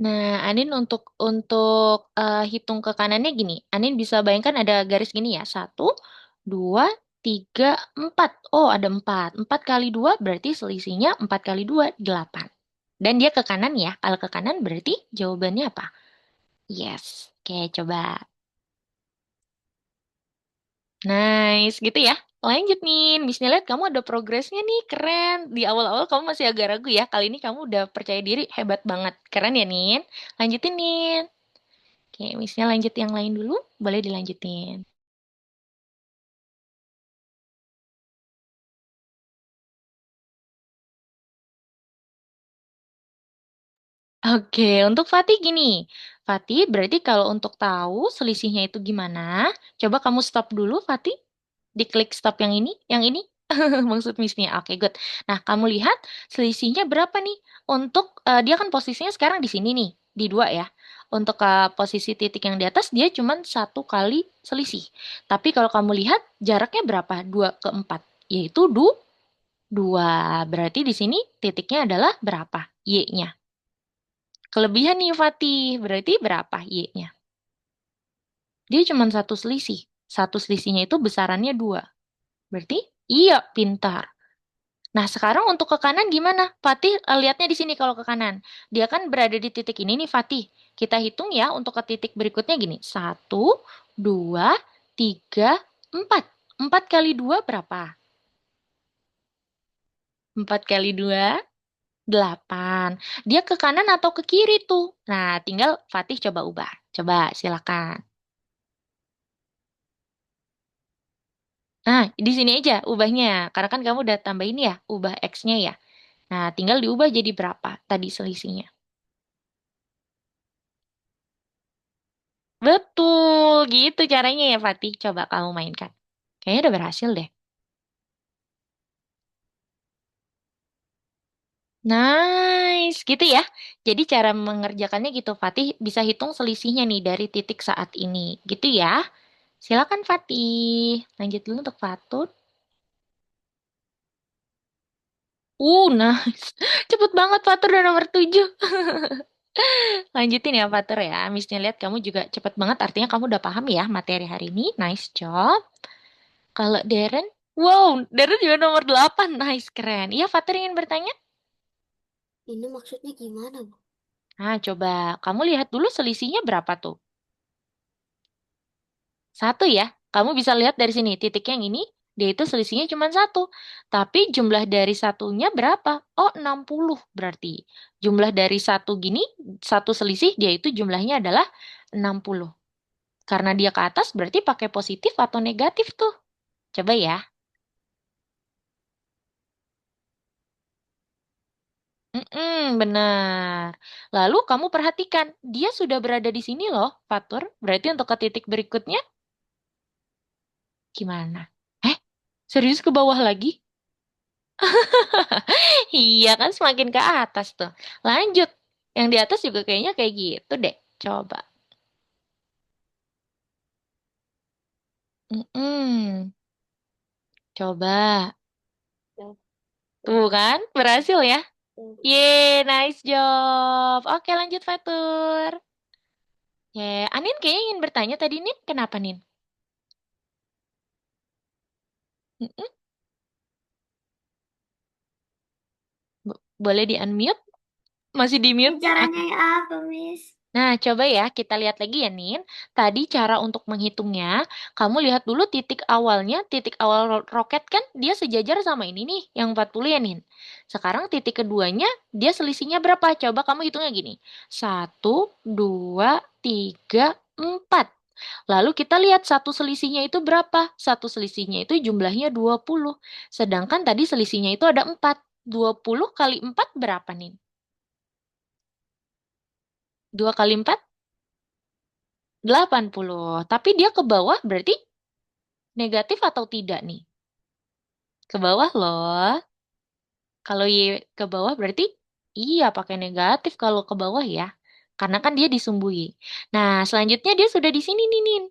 Nah, Anin hitung ke kanannya gini. Anin bisa bayangkan ada garis gini ya. Satu, dua, tiga, empat. Oh, ada empat. Empat kali dua berarti selisihnya empat kali dua, delapan. Dan dia ke kanan ya. Kalau ke kanan berarti jawabannya apa? Yes. Oke, coba. Nice, gitu ya. Lanjut nih, Miss lihat kamu ada progresnya nih, keren. Di awal-awal kamu masih agak ragu ya, kali ini kamu udah percaya diri, hebat banget. Keren ya, Nin? Lanjutin, Nin. Oke, Missnya lanjut yang lain dulu, boleh dilanjutin. Oke, untuk Fatih gini. Fatih, berarti kalau untuk tahu selisihnya itu gimana, coba kamu stop dulu, Fatih. Diklik stop yang ini. Maksud Missnya. Oke, good. Nah, kamu lihat selisihnya berapa nih? Untuk, dia kan posisinya sekarang di sini nih, di dua ya. Untuk posisi titik yang di atas, dia cuma satu kali selisih. Tapi kalau kamu lihat, jaraknya berapa? 2 ke 4. Yaitu 2. Berarti di sini titiknya adalah berapa? Y-nya. Kelebihan nih Fatih, berarti berapa Y-nya? Dia cuma satu selisih. Satu selisihnya itu besarannya 2. Berarti iya, pintar. Nah, sekarang untuk ke kanan gimana? Fatih lihatnya di sini kalau ke kanan. Dia kan berada di titik ini nih Fatih. Kita hitung ya untuk ke titik berikutnya gini. Satu, dua, tiga, empat. 4 kali 2 berapa? 4 kali 2, 8. Dia ke kanan atau ke kiri tuh? Nah, tinggal Fatih coba ubah. Coba, silakan. Nah, di sini aja ubahnya. Karena kan kamu udah tambahin ya, ubah X-nya ya. Nah, tinggal diubah jadi berapa tadi selisihnya. Betul, gitu caranya ya Fatih. Coba kamu mainkan. Kayaknya udah berhasil deh. Nice, gitu ya. Jadi cara mengerjakannya gitu, Fatih bisa hitung selisihnya nih dari titik saat ini. Gitu ya. Silakan Fatih. Lanjut dulu untuk Fatur. Nice. Cepet banget Fatur udah nomor 7. Lanjutin ya Fatur ya. Missnya lihat kamu juga cepet banget. Artinya kamu udah paham ya materi hari ini. Nice job. Kalau Darren, wow, Darren juga nomor 8. Nice, keren. Iya, Fatur ingin bertanya? Ini maksudnya gimana, Bu? Nah, coba kamu lihat dulu selisihnya berapa tuh? Satu ya. Kamu bisa lihat dari sini, titik yang ini, dia itu selisihnya cuma satu. Tapi jumlah dari satunya berapa? Oh, 60 berarti. Jumlah dari satu gini, satu selisih, dia itu jumlahnya adalah 60. Karena dia ke atas, berarti pakai positif atau negatif tuh. Coba ya. Benar. Lalu kamu perhatikan, dia sudah berada di sini loh, Fatur. Berarti untuk ke titik berikutnya, gimana? Eh, serius ke bawah lagi? Iya kan semakin ke atas tuh. Lanjut. Yang di atas juga kayaknya kayak gitu deh. Coba. Mm-mm. Coba. Ya, Tuh kan, berhasil ya. ya. Yeay, nice job. Oke, lanjut Fatur. Anin kayaknya ingin bertanya tadi, Nin. Kenapa, Nin? Mm-mm. Boleh di-unmute? Masih di-mute? Ini caranya apa, Miss? Nah, coba ya kita lihat lagi ya, Nin. Tadi cara untuk menghitungnya, kamu lihat dulu titik awalnya, titik awal roket kan dia sejajar sama ini nih, yang 40 ya, Nin. Sekarang titik keduanya, dia selisihnya berapa? Coba kamu hitungnya gini. Satu, dua, tiga, empat. Lalu kita lihat satu selisihnya itu berapa? Satu selisihnya itu jumlahnya 20. Sedangkan tadi selisihnya itu ada 4. 20 kali 4 berapa, Nin? 2 kali 4? 80. Tapi dia ke bawah berarti negatif atau tidak nih? Ke bawah loh. Kalau Y ke bawah berarti iya pakai negatif kalau ke bawah ya. Karena kan dia disumbui. Nah, selanjutnya dia sudah di sini nih, Nin.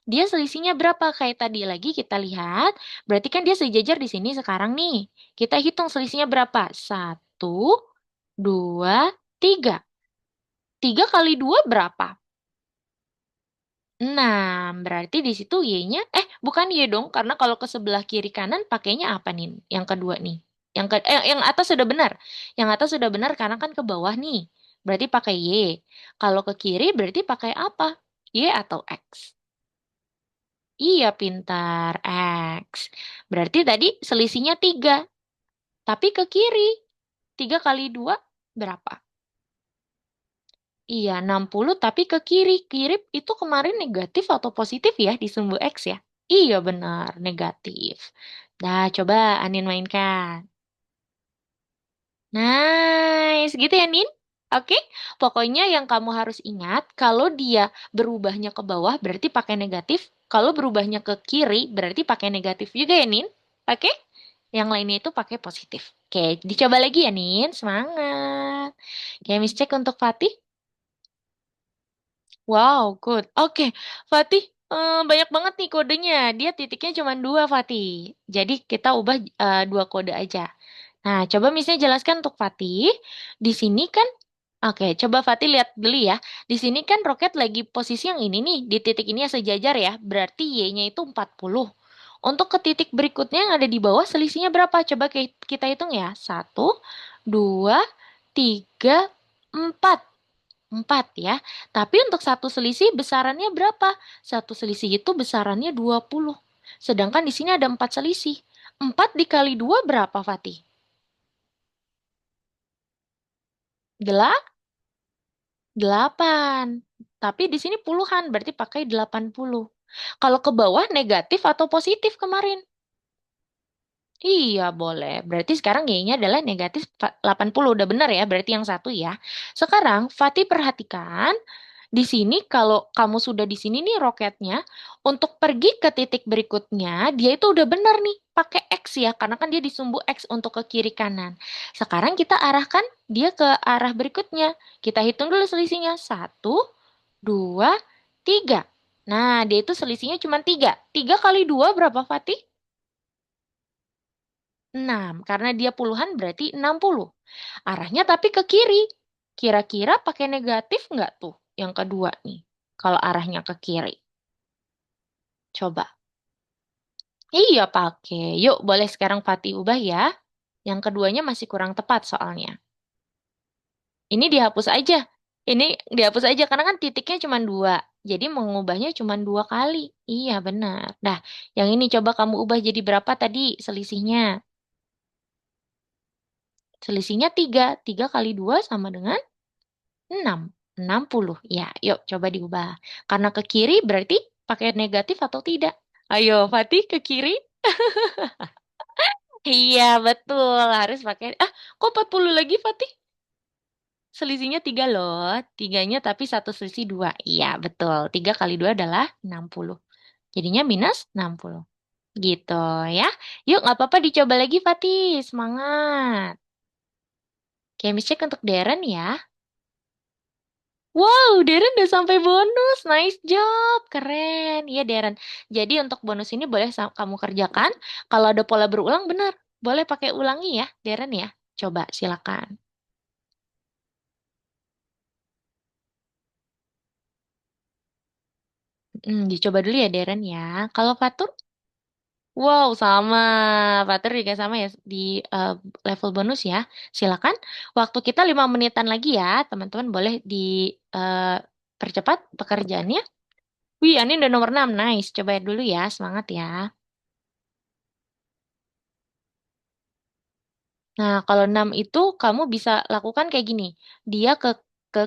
Dia selisihnya berapa? Kayak tadi lagi kita lihat. Berarti kan dia sejajar di sini sekarang nih. Kita hitung selisihnya berapa? Satu, dua, tiga. 3 kali 2 berapa? 6. Berarti di situ Y-nya, bukan Y dong, karena kalau ke sebelah kiri kanan pakainya apa nih? Yang kedua nih. Yang atas sudah benar. Yang atas sudah benar karena kan ke bawah nih. Berarti pakai Y. Kalau ke kiri berarti pakai apa? Y atau X? Iya, pintar. X. Berarti tadi selisihnya 3. Tapi ke kiri. 3 kali 2 berapa? Iya, 60 tapi ke kiri. Kiri itu kemarin negatif atau positif ya di sumbu X ya? Iya, benar. Negatif. Nah, coba Anin mainkan. Nice. Gitu ya, Nin? Oke, pokoknya yang kamu harus ingat, kalau dia berubahnya ke bawah berarti pakai negatif. Kalau berubahnya ke kiri berarti pakai negatif juga ya, Nin? Oke? Yang lainnya itu pakai positif. Oke, dicoba lagi ya, Nin. Semangat. Oke, Miss cek untuk Fatih. Wow, good. Oke, Fatih, banyak banget nih kodenya. Dia titiknya cuma 2, Fatih. Jadi kita ubah 2 kode aja. Nah, coba misalnya jelaskan untuk Fatih. Di sini kan, oke, coba Fatih lihat dulu ya. Di sini kan roket lagi posisi yang ini nih, di titik ini ya sejajar ya. Berarti Y-nya itu 40. Untuk ke titik berikutnya yang ada di bawah selisihnya berapa? Coba kita hitung ya. 1, 2, 3, 4. 4 ya. Tapi untuk satu selisih besarannya berapa? Satu selisih itu besarannya 20. Sedangkan di sini ada 4 selisih. 4 dikali 2 berapa, Fatih? 8. Tapi di sini puluhan, berarti pakai 80. Kalau ke bawah negatif atau positif kemarin? Iya, boleh. Berarti sekarang Y-nya adalah negatif 80. Udah benar ya, berarti yang satu ya. Sekarang, Fatih perhatikan. Di sini kalau kamu sudah di sini nih roketnya, untuk pergi ke titik berikutnya, dia itu udah benar nih, pakai X ya, karena kan dia disumbu X untuk ke kiri kanan. Sekarang kita arahkan dia ke arah berikutnya. Kita hitung dulu selisihnya. 1, 2, 3. Nah, dia itu selisihnya cuma 3. 3 kali 2 berapa, Fatih? 6. Karena dia puluhan berarti 60. Arahnya tapi ke kiri. Kira-kira pakai negatif nggak tuh yang kedua nih? Kalau arahnya ke kiri. Coba. Iya pakai. Yuk boleh sekarang Fatih ubah ya. Yang keduanya masih kurang tepat soalnya. Ini dihapus aja. Ini dihapus aja karena kan titiknya cuma 2. Jadi mengubahnya cuma 2 kali. Iya benar. Nah, yang ini coba kamu ubah jadi berapa tadi selisihnya? Selisihnya 3. 3 kali 2 sama dengan 6. 60. Ya, yuk coba diubah. Karena ke kiri berarti pakai negatif atau tidak? Ayo, Fatih ke kiri. Iya, betul. Harus pakai. Kok 40 lagi, Fatih? Selisihnya 3 loh. Tiganya tapi satu selisih 2. Iya, betul. 3 kali 2 adalah 60. Jadinya minus 60. Gitu ya. Yuk, nggak apa-apa dicoba lagi, Fatih. Semangat. Oke, Miss cek untuk Darren ya. Wow, Darren udah sampai bonus. Nice job. Keren. Iya, Darren. Jadi untuk bonus ini boleh kamu kerjakan. Kalau ada pola berulang, benar. Boleh pakai ulangi ya, Darren ya. Coba, silakan. Dicoba dulu ya, Darren ya. Kalau Fatur, wow, sama. Fatur juga sama ya di eh, level bonus ya. Silakan. Waktu kita 5 menitan lagi ya, teman-teman boleh percepat pekerjaannya. Wih, ini udah nomor 6. Nice. Coba dulu ya. Semangat ya. Nah, kalau 6 itu kamu bisa lakukan kayak gini. Dia ke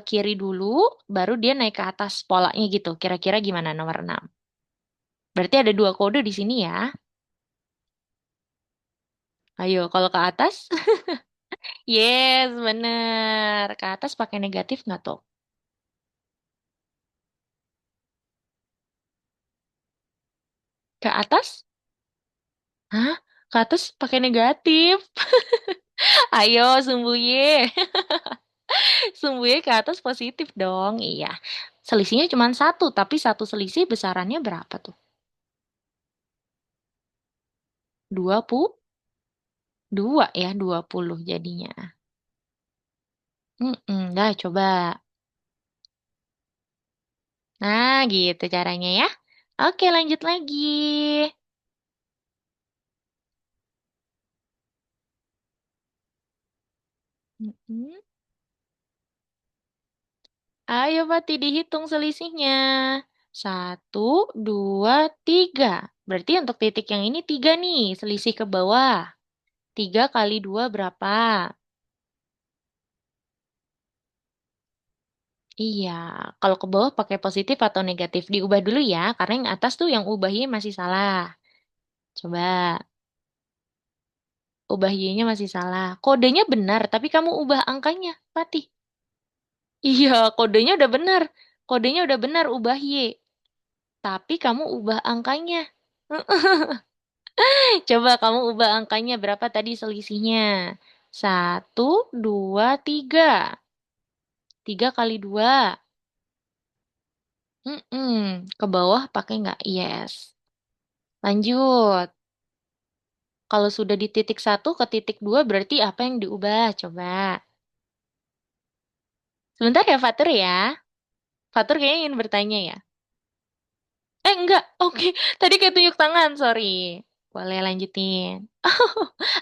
kiri dulu, baru dia naik ke atas polanya gitu. Kira-kira gimana nomor 6? Berarti ada 2 kode di sini ya. Ayo, kalau ke atas. Yes, bener. Ke atas pakai negatif nggak tuh? Ke atas? Hah? Ke atas pakai negatif. Ayo, sumbu Y. Sumbu Y ke atas positif dong. Iya. Selisihnya cuma satu, tapi satu selisih besarannya berapa tuh? 22 ya, 20 jadinya. Dah coba. Nah, gitu caranya ya. Oke, lanjut lagi. Mm-mm. Ayo, Fatih, dihitung selisihnya. Satu, dua, tiga. Berarti untuk titik yang ini tiga nih, selisih ke bawah. Tiga kali dua berapa? Iya, kalau ke bawah pakai positif atau negatif. Diubah dulu ya, karena yang atas tuh yang ubah Y masih salah. Coba, ubah Y-nya masih salah. Kodenya benar, tapi kamu ubah angkanya, Fatih. Iya, kodenya udah benar. Kodenya udah benar, ubah Y. Tapi kamu ubah angkanya. Coba kamu ubah angkanya berapa tadi selisihnya? Satu, dua, tiga. Tiga kali dua. Ke bawah pakai nggak? Yes. Lanjut. Kalau sudah di titik satu ke titik dua berarti apa yang diubah? Coba. Sebentar ya, Fatur ya. Fatur kayaknya ingin bertanya ya. Enggak. Oke. Tadi kayak tunjuk tangan, sorry. Boleh lanjutin.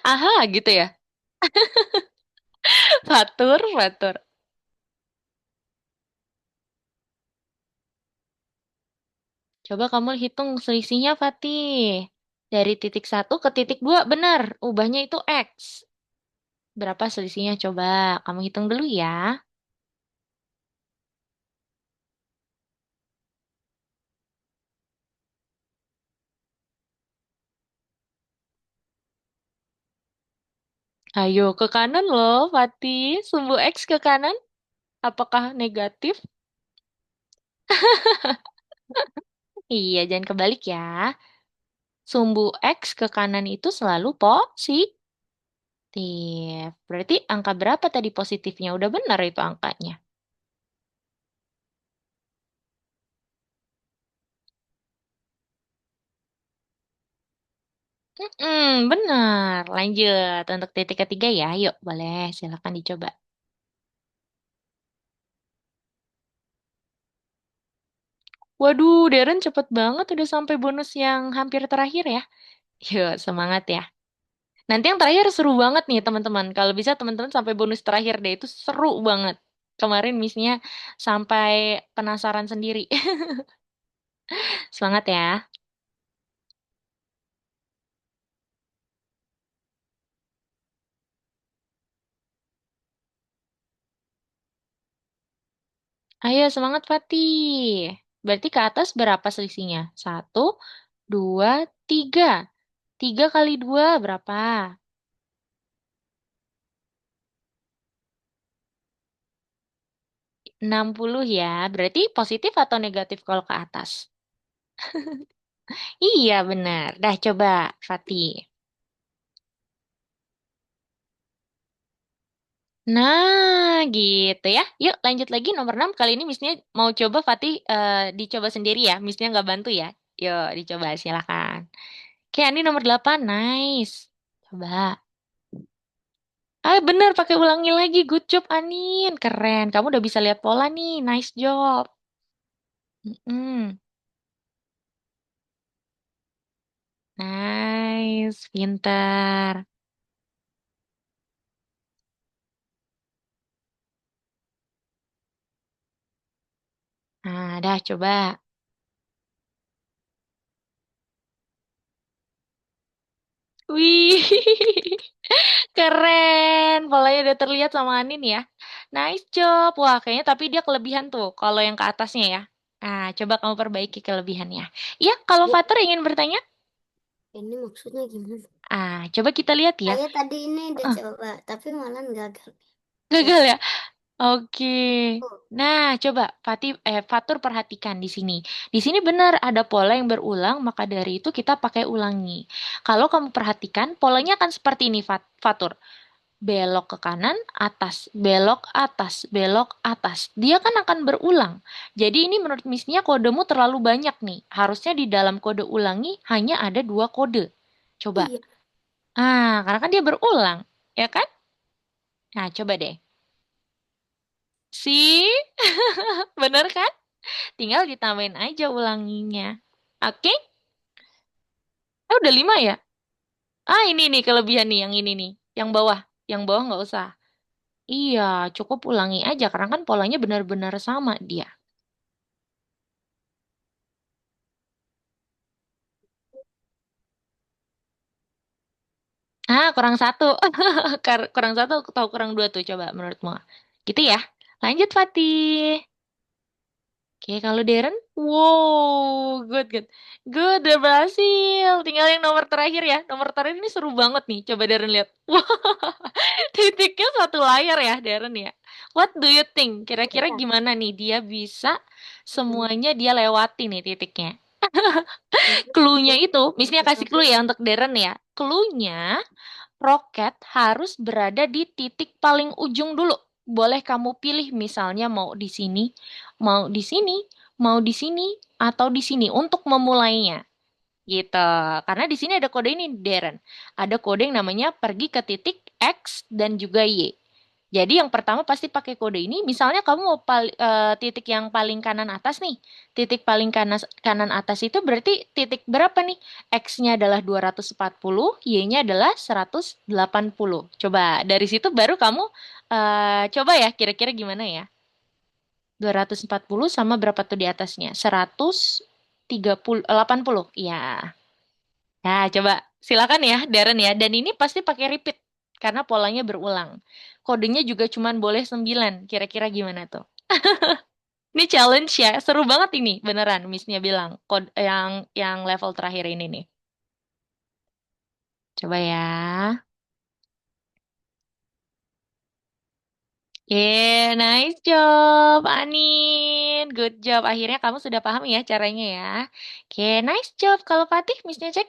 Aha, gitu ya. Fatur, Fatur. Coba kamu hitung selisihnya, Fatih. Dari titik satu ke titik dua, benar. Ubahnya itu X. Berapa selisihnya? Coba kamu hitung dulu ya. Ayo ke kanan loh, Fatih. Sumbu X ke kanan. Apakah negatif? Iya, jangan kebalik ya. Sumbu X ke kanan itu selalu positif. Berarti angka berapa tadi positifnya? Udah benar itu angkanya. Benar. Lanjut. Untuk titik ketiga ya. Yuk, boleh. Silakan dicoba. Waduh, Darren cepet banget udah sampai bonus yang hampir terakhir ya. Yuk, semangat ya. Nanti yang terakhir seru banget nih, teman-teman. Kalau bisa teman-teman sampai bonus terakhir deh, itu seru banget. Kemarin misinya sampai penasaran sendiri. Semangat ya. Ayo, semangat Fatih. Berarti ke atas berapa selisihnya? Satu, dua, tiga. Tiga kali dua berapa? 60 ya. Berarti positif atau negatif kalau ke atas? Iya, benar. Dah, coba, Fatih. Nah, gitu ya. Yuk, lanjut lagi nomor 6. Kali ini Missnya mau coba Fatih dicoba sendiri ya. Missnya nggak bantu ya. Yuk, dicoba silakan. Oke, ini nomor 8. Nice. Coba. Ah, bener, pakai ulangi lagi. Good job, Anin. Keren. Kamu udah bisa lihat pola nih. Nice job. Mm-mm. Nice. Pinter. Nah, dah coba. Wih, keren. Polanya udah terlihat sama Anin ya. Nice job. Wah, kayaknya tapi dia kelebihan tuh kalau yang ke atasnya ya. Nah, coba kamu perbaiki kelebihannya. Iya, kalau Bu, Fatur ingin bertanya, ini maksudnya gimana? coba kita lihat ya. Saya tadi ini udah Eh, coba, tapi malah gagal. gagal Tes. ya? Oke. Oh, Nah, coba Fatur perhatikan di sini. Di sini benar ada pola yang berulang, maka dari itu kita pakai ulangi. Kalau kamu perhatikan, polanya akan seperti ini, Fatur. Belok ke kanan, atas, belok atas, belok atas. Dia kan akan berulang. Jadi ini menurut Missnya kodemu terlalu banyak nih. Harusnya di dalam kode ulangi hanya ada dua kode. Coba. iya. Karena kan dia berulang, ya kan? Nah, coba deh. Si, bener kan? Tinggal ditambahin aja ulanginya. Oke? Udah 5 ya? Ah, ini nih kelebihan nih, yang ini nih. Yang bawah. Yang bawah nggak usah. Iya, cukup ulangi aja, karena kan polanya benar-benar sama dia. Ah, kurang satu. Kurang satu atau kurang dua tuh, coba menurutmu. Gitu ya. Lanjut, Fatih. Oke, kalau Darren, wow, good, good. Good, udah berhasil. Tinggal yang nomor terakhir ya. Nomor terakhir ini seru banget nih. Coba Darren lihat. Wah, titiknya satu layar ya, Darren ya. What do you think? Kira-kira Ya. gimana nih dia bisa semuanya dia lewati nih titiknya? Clue-nya itu, misalnya kasih clue ya untuk Darren ya. Clue-nya, roket harus berada di titik paling ujung dulu. Boleh kamu pilih misalnya mau di sini, mau di sini, mau di sini, atau di sini untuk memulainya. Gitu. Karena di sini ada kode ini, Darren. Ada kode yang namanya pergi ke titik X dan juga Y. Jadi yang pertama pasti pakai kode ini. Misalnya kamu mau titik yang paling kanan atas nih. Titik paling kanan atas itu berarti titik berapa nih? X-nya adalah 240, Y-nya adalah 180. Coba dari situ baru kamu coba ya kira-kira gimana ya? 240 sama berapa tuh di atasnya? 130, 80. Ya. Nah, coba silakan ya, Darren ya. Dan ini pasti pakai repeat karena polanya berulang. Kodenya juga cuman boleh 9. Kira-kira gimana tuh? Ini challenge ya, seru banget ini, beneran. Miss-nya bilang yang level terakhir ini nih. Coba ya. Nice job, Anin. Good job. Akhirnya kamu sudah paham ya caranya ya. Nice job. Kalau Fatih, Miss-nya cek.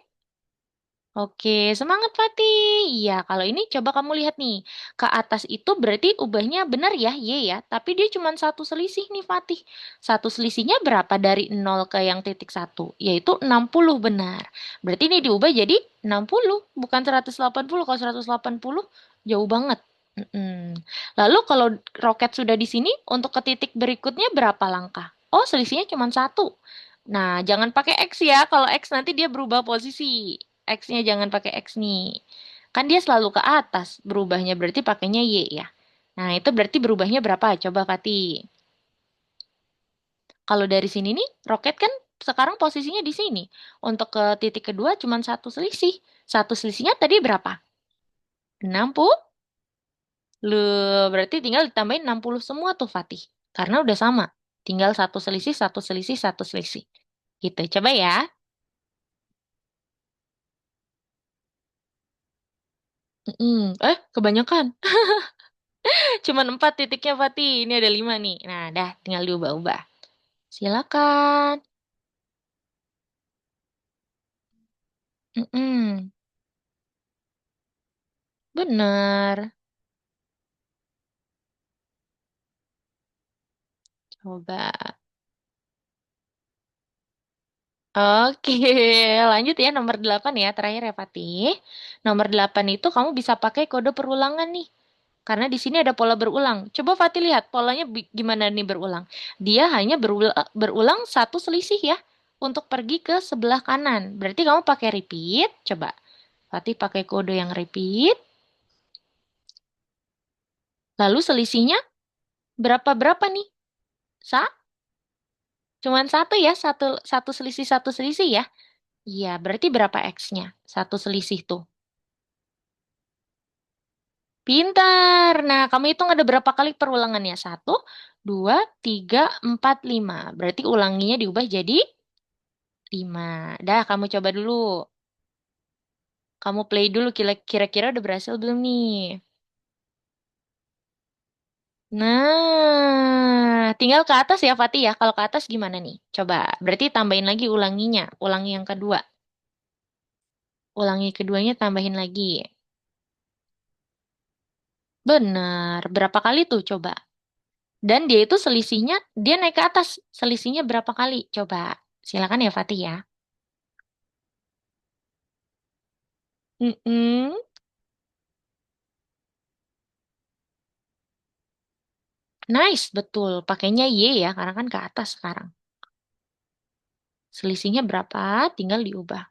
Oke, semangat Fatih. Iya, kalau ini coba kamu lihat nih. Ke atas itu berarti ubahnya benar ya, Y ya. Tapi dia cuma satu selisih nih Fatih. Satu selisihnya berapa dari nol ke yang titik satu? Yaitu 60 benar. Berarti ini diubah jadi 60, bukan 180. Kalau 180 jauh banget. Mm-mm. Lalu kalau roket sudah di sini, untuk ke titik berikutnya berapa langkah? Oh, selisihnya cuma satu. Nah, jangan pakai X ya. Kalau X nanti dia berubah posisi. X-nya jangan pakai X nih. Kan dia selalu ke atas. Berubahnya berarti pakainya Y ya. Nah, itu berarti berubahnya berapa? Coba Fatih. Kalau dari sini nih, roket kan sekarang posisinya di sini. Untuk ke titik kedua cuma satu selisih. Satu selisihnya tadi berapa? 60. Loh, berarti tinggal ditambahin 60 semua tuh Fatih. Karena udah sama. Tinggal satu selisih, satu selisih, satu selisih. Gitu. Coba ya. Kebanyakan. Cuman 4 titiknya, Fatih. Ini ada 5 nih. Nah, dah, tinggal diubah-ubah. Silakan. Mm-mm. Bener. Coba. Oke, lanjut ya nomor 8 ya, terakhir ya, Fatih. Nomor 8 itu kamu bisa pakai kode perulangan nih. Karena di sini ada pola berulang. Coba Fatih lihat polanya gimana nih berulang. Dia hanya berulang satu selisih ya. Untuk pergi ke sebelah kanan. Berarti kamu pakai repeat. Coba. Fatih pakai kode yang repeat. Lalu selisihnya berapa-berapa nih? Sa? Cuman satu ya, satu selisih ya. Iya, berarti berapa X-nya? Satu selisih tuh. Pintar. Nah, kamu hitung ada berapa kali perulangannya? Satu, dua, tiga, empat, lima. Berarti ulanginya diubah jadi 5. Dah, kamu coba dulu. Kamu play dulu, kira-kira udah berhasil belum nih? Nah, tinggal ke atas ya, Fatih ya. Kalau ke atas gimana nih? Coba, berarti tambahin lagi ulanginya. Ulangi yang kedua. Ulangi keduanya tambahin lagi. Bener. Berapa kali tuh coba? Dan dia itu selisihnya, dia naik ke atas. Selisihnya berapa kali? Coba. Silakan ya Fatih ya. Mm-mm. Nice, betul. Pakainya Y ya, karena kan ke atas sekarang. Selisihnya berapa? Tinggal diubah.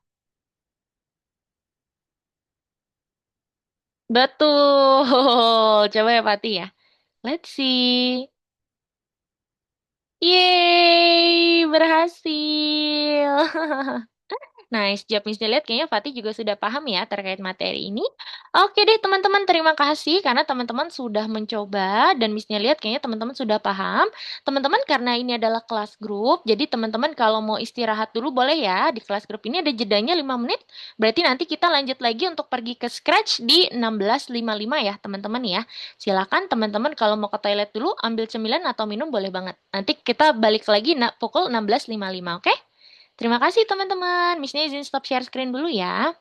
Betul. Coba ya, Fatih ya. Let's see. Yeay, berhasil. Nice job, Miss Juliet. Kayaknya Fatih juga sudah paham ya terkait materi ini. Oke deh, teman-teman. Terima kasih karena teman-teman sudah mencoba dan Miss Juliet kayaknya teman-teman sudah paham. Teman-teman, karena ini adalah kelas grup, jadi teman-teman kalau mau istirahat dulu boleh ya. Di kelas grup ini ada jedanya 5 menit. Berarti nanti kita lanjut lagi untuk pergi ke Scratch di 16.55 ya, teman-teman ya. Silakan teman-teman kalau mau ke toilet dulu, ambil cemilan atau minum boleh banget. Nanti kita balik lagi pukul 16.55, oke? Terima kasih teman-teman. Missnya izin stop share screen dulu ya.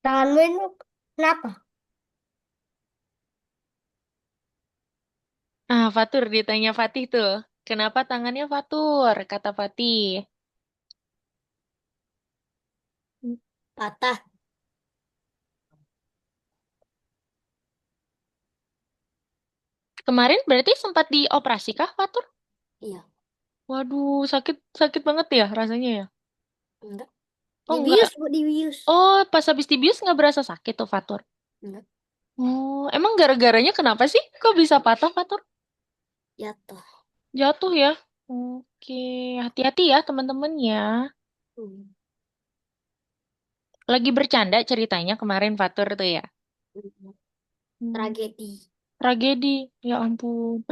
Tanganmu itu kenapa? Ah, Fatur ditanya Fatih tuh. Kenapa tangannya Fatur? Kata Fatih. Patah. Kemarin berarti sempat dioperasi kah Fatur? Iya, Waduh, sakit sakit banget ya rasanya ya? enggak. Oh enggak. Dibius, Bu, dibius. Oh, pas habis dibius nggak berasa sakit tuh Fatur? Enggak, Oh, emang gara-garanya kenapa sih? Kok bisa patah Fatur? jatuh. Jatuh ya? Oke, hati-hati ya teman-teman ya. Hmm. Lagi bercanda ceritanya kemarin Fatur tuh ya. Hmm. Hmm. Tragedi. Tragedi, ya ampun.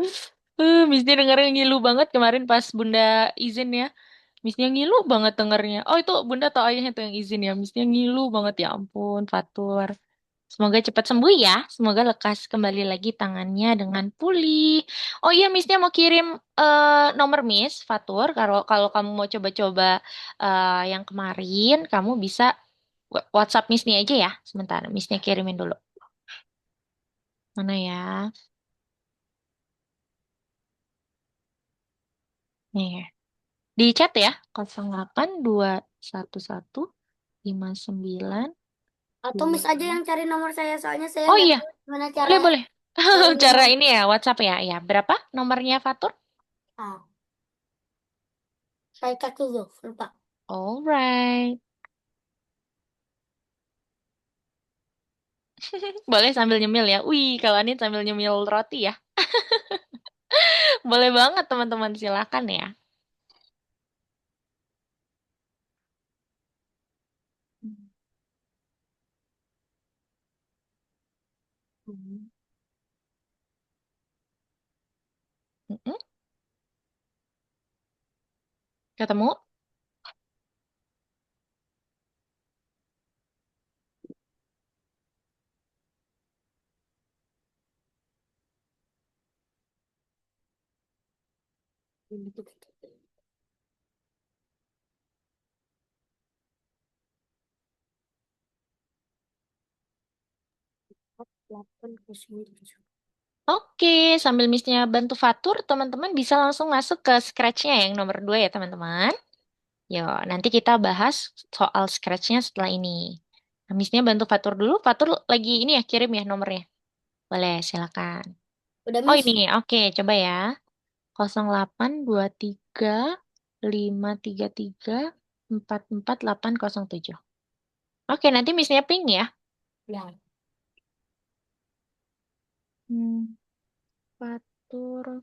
Misnya dengarnya ngilu banget kemarin pas Bunda izin ya. Misnya ngilu banget dengarnya. Oh itu Bunda atau ayahnya tuh yang izin ya. Misnya ngilu banget ya ampun, Fatur. Semoga cepat sembuh ya. Semoga lekas kembali lagi tangannya dengan pulih. Oh iya, Misnya mau kirim nomor Miss Fatur. Kalau kalau kamu mau coba-coba yang kemarin, kamu bisa WhatsApp Miss nih aja ya. Sebentar, Missnya kirimin dulu. Mana ya? Nih. Di chat ya, 08211599. Atau Miss aja yang cari nomor saya, soalnya saya Oh nggak iya, tahu gimana cara boleh boleh. cari Cara nomor. ini ya, WhatsApp ya. Ya, berapa nomornya Fatur? Ah, saya cek dulu, lupa. Alright. Boleh sambil nyemil ya. Wih, kalau Anin sambil nyemil roti ya. Boleh banget teman-teman, silakan ya. Hmm. Mm-mm. Ketemu? Delapan ke sembilan. Oke, sambil Missnya bantu Fatur, teman-teman bisa langsung masuk ke Scratch-nya yang nomor 2 ya teman-teman. Yuk, nanti kita bahas soal scratch-nya setelah ini. Nah, Miss-nya bantu Fatur dulu. Fatur lagi ini ya, kirim ya nomornya. Boleh, silakan. Udah, Oh Miss. ini, oke, coba ya. 0823 533 440807. Oke, nanti Miss-nya ping ya. Ya. Hmm, Fatur.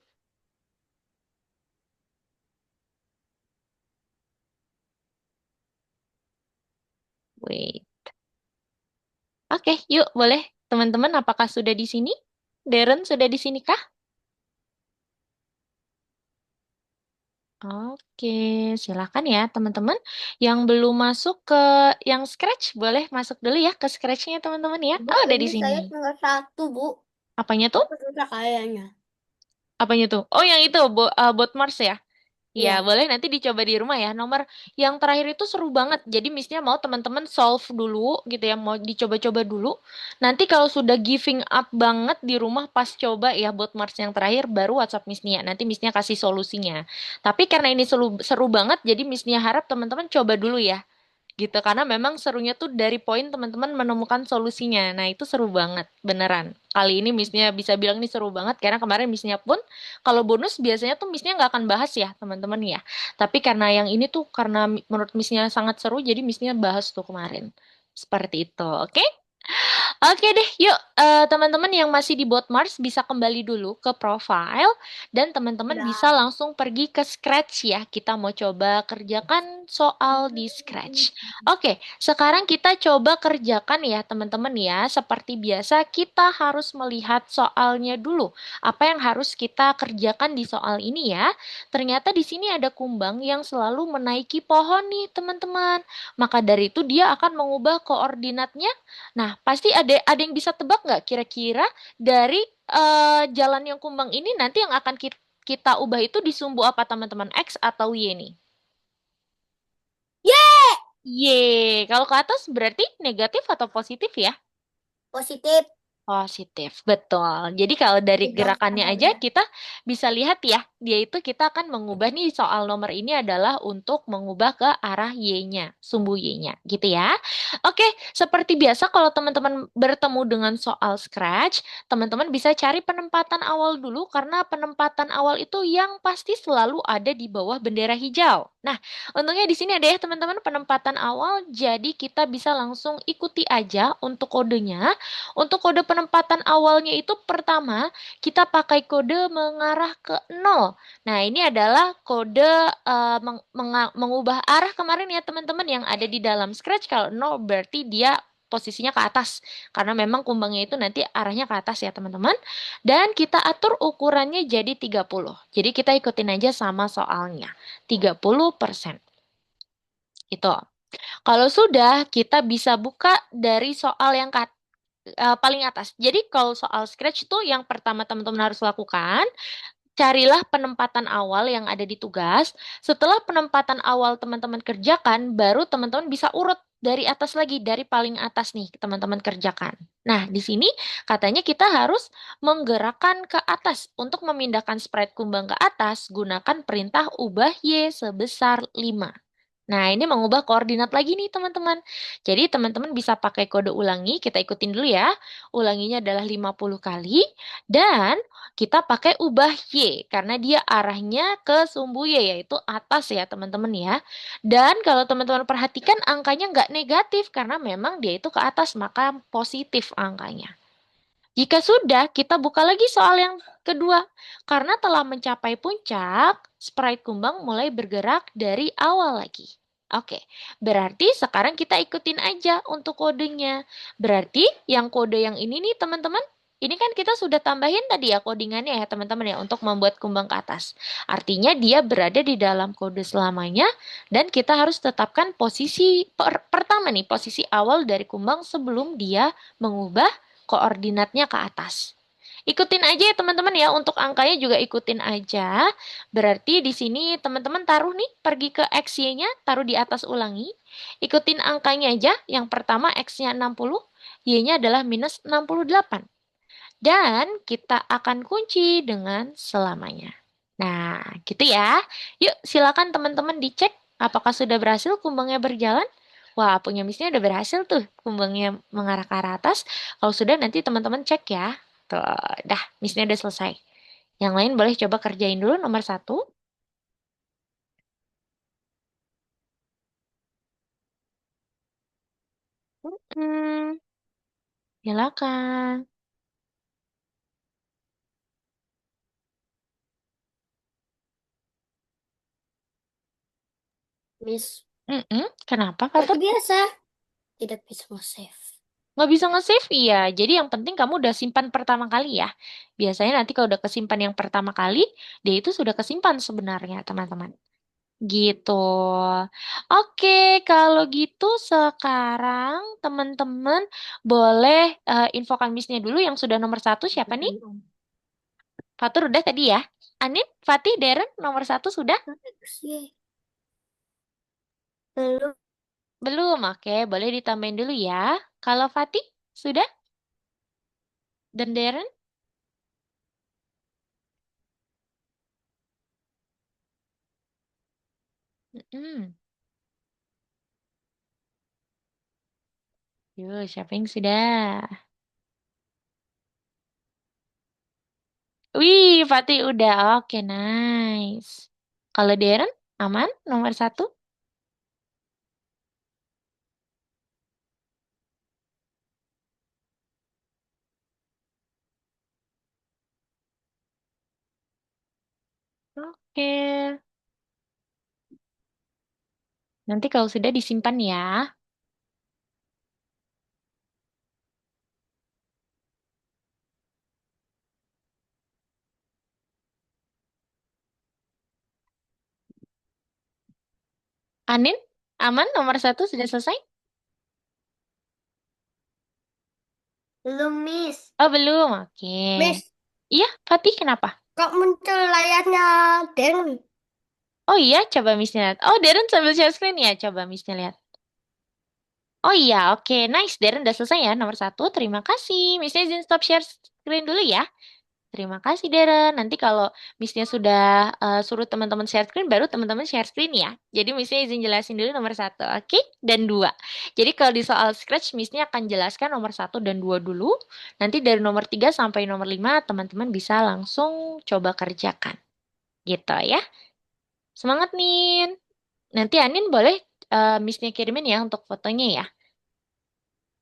Wait. Oke, yuk boleh. Teman-teman, apakah sudah di sini? Darren sudah di sini kah? Oke, silakan ya teman-teman. Yang belum masuk ke yang Scratch, boleh masuk dulu ya ke Scratch-nya teman-teman ya. Bu, Oh, ada di ini sini. saya tinggal satu, Bu. Apanya tuh? Itu susah kayaknya. Apanya tuh? Oh, yang itu, bot Mars ya? Iya, Iya. boleh nanti dicoba di rumah ya. Nomor yang terakhir itu seru banget. Jadi misalnya mau teman-teman solve dulu gitu ya, mau dicoba-coba dulu. Nanti kalau sudah giving up banget di rumah pas coba ya buat Mars yang terakhir baru WhatsApp Miss Nia. Nanti Miss Nia kasih solusinya. Tapi karena ini seru, seru banget jadi Miss Nia harap teman-teman coba dulu ya gitu karena memang serunya tuh dari poin teman-teman menemukan solusinya. Nah, itu seru banget, beneran. Kali ini Missnya bisa bilang ini seru banget karena kemarin Missnya pun kalau bonus biasanya tuh Missnya nggak akan bahas ya, teman-teman ya. Tapi karena yang ini tuh karena menurut Missnya sangat seru jadi Missnya bahas tuh kemarin. Seperti itu, oke? Oke deh, yuk teman-teman yang masih di bot Mars bisa kembali dulu ke profile dan teman-teman bisa Udah. langsung pergi ke Scratch ya. Kita mau coba kerjakan soal di Scratch. Oke, sekarang kita coba kerjakan ya teman-teman ya. Seperti biasa kita harus melihat soalnya dulu. Apa yang harus kita kerjakan di soal ini ya? Ternyata di sini ada kumbang yang selalu menaiki pohon nih teman-teman. Maka dari itu dia akan mengubah koordinatnya. Nah, pasti ada yang bisa tebak nggak kira-kira dari jalan yang kumbang ini nanti yang akan kita ubah itu di sumbu apa teman-teman? X atau Y nih? Ye! Y. Kalau ke atas berarti negatif atau positif ya? Positif. Positif, betul. Jadi kalau dari Udah, gerakannya sabar aja ya. kita bisa lihat ya, dia itu kita akan mengubah nih soal nomor ini adalah untuk mengubah ke arah Y-nya, sumbu Y-nya, gitu ya. Oke, seperti biasa kalau teman-teman bertemu dengan soal Scratch, teman-teman bisa cari penempatan awal dulu karena penempatan awal itu yang pasti selalu ada di bawah bendera hijau. Nah, untungnya di sini ada ya teman-teman penempatan awal, jadi kita bisa langsung ikuti aja untuk kodenya. Untuk kode penempatan awalnya itu pertama, kita pakai kode mengarah ke 0. Nah, ini adalah kode mengubah arah kemarin ya teman-teman yang ada di dalam Scratch. Kalau 0 berarti dia posisinya ke atas. Karena memang kumbangnya itu nanti arahnya ke atas ya teman-teman. Dan kita atur ukurannya jadi 30. Jadi kita ikutin aja sama soalnya. 30%. Itu. Kalau sudah, kita bisa buka dari soal yang paling atas. Jadi kalau soal Scratch itu yang pertama teman-teman harus lakukan, carilah penempatan awal yang ada di tugas. Setelah penempatan awal teman-teman kerjakan, baru teman-teman bisa urut dari atas lagi, dari paling atas nih teman-teman kerjakan. Nah, di sini katanya kita harus menggerakkan ke atas. Untuk memindahkan sprite kumbang ke atas, gunakan perintah ubah Y sebesar 5. Nah, ini mengubah koordinat lagi nih, teman-teman. Jadi, teman-teman bisa pakai kode ulangi. Kita ikutin dulu ya. Ulanginya adalah 50 kali. Dan kita pakai ubah Y. Karena dia arahnya ke sumbu Y, yaitu atas ya, teman-teman ya. Dan kalau teman-teman perhatikan, angkanya nggak negatif. Karena memang dia itu ke atas, maka positif angkanya. Jika sudah, kita buka lagi soal yang kedua. Karena telah mencapai puncak, sprite kumbang mulai bergerak dari awal lagi. Oke, berarti sekarang kita ikutin aja untuk kodenya. Berarti yang kode yang ini nih teman-teman, ini kan kita sudah tambahin tadi ya codingannya ya teman-teman ya untuk membuat kumbang ke atas. Artinya dia berada di dalam kode selamanya dan kita harus tetapkan posisi pertama nih, posisi awal dari kumbang sebelum dia mengubah koordinatnya ke atas. Ikutin aja ya teman-teman ya, untuk angkanya juga ikutin aja. Berarti di sini teman-teman taruh nih, pergi ke XY-nya, taruh di atas ulangi. Ikutin angkanya aja, yang pertama X-nya 60, Y-nya adalah minus 68. Dan kita akan kunci dengan selamanya. Nah, gitu ya. Yuk, silakan teman-teman dicek Apakah sudah berhasil kumbangnya berjalan? Wah, punya Missnya udah berhasil tuh kumbangnya mengarah ke arah atas. Kalau sudah nanti teman-teman cek ya. Tuh, dah, Missnya udah selesai. Yang lain boleh coba kerjain dulu nomor satu. Hmm, silakan. Miss. Kenapa, Seperti Fatur? biasa, tidak bisa nge-save. Nggak bisa nge-save? Iya. Jadi yang penting kamu udah simpan pertama kali ya. Biasanya nanti kalau udah kesimpan yang pertama kali, dia itu sudah kesimpan sebenarnya, teman-teman. Gitu. Oke, kalau gitu sekarang teman-teman boleh infokan Missnya dulu yang sudah nomor satu siapa nih? Fatur udah tadi ya? Anin, Fatih, Deren nomor satu sudah? Sih. Belum. Belum, oke. Boleh ditambahin dulu ya. Kalau Fatih, sudah? Dan Deren? Mm-mm. Yuk, siapa yang sudah? Wih, Fatih udah. Oke, nice. Kalau Deren, aman? Nomor satu? Oke. Nanti kalau sudah disimpan ya. Anin, aman? Nomor satu sudah selesai? Belum, Miss. Oh, belum. Oke. Miss, Iya, Fatih, kenapa? kok muncul layarnya Darren? Oh iya, coba Miss-nya lihat. Oh, Darren sambil share screen ya. Coba Miss-nya lihat. Oh iya, oke. Nice. Darren udah selesai ya. Nomor satu, terima kasih. Miss-nya izin stop share screen dulu ya. Terima kasih, Darren. Nanti kalau Miss-nya sudah suruh teman-teman share screen, baru teman-teman share screen ya. Jadi Miss-nya izin jelasin dulu nomor satu, oke? Dan dua. Jadi kalau di soal Scratch, Miss-nya akan jelaskan nomor satu dan dua dulu. Nanti dari nomor tiga sampai nomor lima, teman-teman bisa langsung coba kerjakan. Gitu ya. Semangat, Nin. Nanti Anin boleh Miss-nya kirimin ya untuk fotonya ya.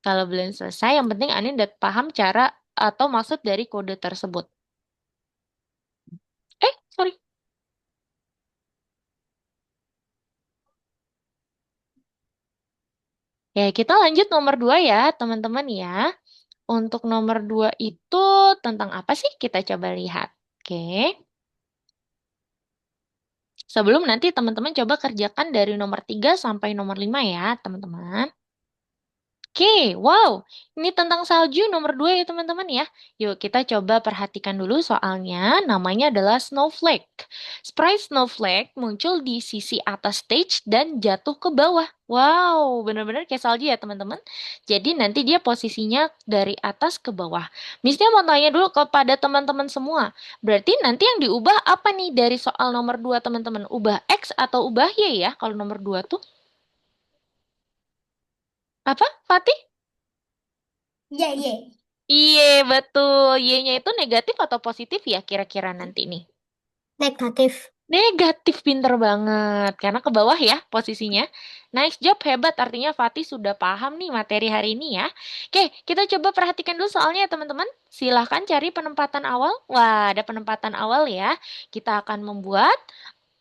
Kalau belum selesai, yang penting Anin udah paham cara atau maksud dari kode tersebut. Sorry. Ya, kita lanjut nomor dua ya, teman-teman ya. Untuk nomor dua itu tentang apa sih? Kita coba lihat. Oke. Sebelum nanti teman-teman coba kerjakan dari nomor 3 sampai nomor 5 ya, teman-teman. Oke, wow. Ini tentang salju nomor 2 ya teman-teman ya. Yuk kita coba perhatikan dulu soalnya. Namanya adalah snowflake. Sprite snowflake muncul di sisi atas stage dan jatuh ke bawah. Wow, benar-benar kayak salju ya teman-teman. Jadi nanti dia posisinya dari atas ke bawah. Misalnya mau tanya dulu kepada teman-teman semua. Berarti nanti yang diubah apa nih dari soal nomor 2 teman-teman? Ubah X atau ubah Y ya kalau nomor 2 tuh? Apa, Fatih? Iya, iya. Iya, betul. Y-nya itu negatif atau positif ya kira-kira nanti nih? Negatif. Negatif, pinter banget. Karena ke bawah ya posisinya. Nice job, hebat. Artinya Fatih sudah paham nih materi hari ini ya. Oke, kita coba perhatikan dulu soalnya ya teman-teman. Silahkan cari penempatan awal. Wah, ada penempatan awal ya. Kita akan membuat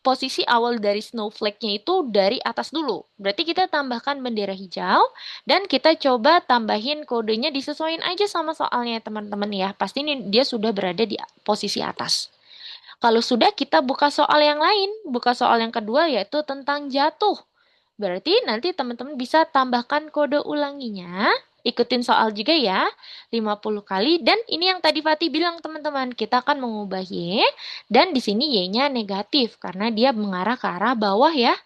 posisi awal dari snowflake-nya itu dari atas dulu. Berarti kita tambahkan bendera hijau dan kita coba tambahin kodenya disesuaikan aja sama soalnya teman-teman ya. Pasti ini dia sudah berada di posisi atas. Kalau sudah kita buka soal yang lain, buka soal yang kedua yaitu tentang jatuh. Berarti nanti teman-teman bisa tambahkan kode ulanginya. Ikutin soal juga ya, 50 kali. Dan ini yang tadi Fatih bilang teman-teman, kita akan mengubah Y. Dan di sini Y-nya negatif, karena dia mengarah ke arah bawah ya.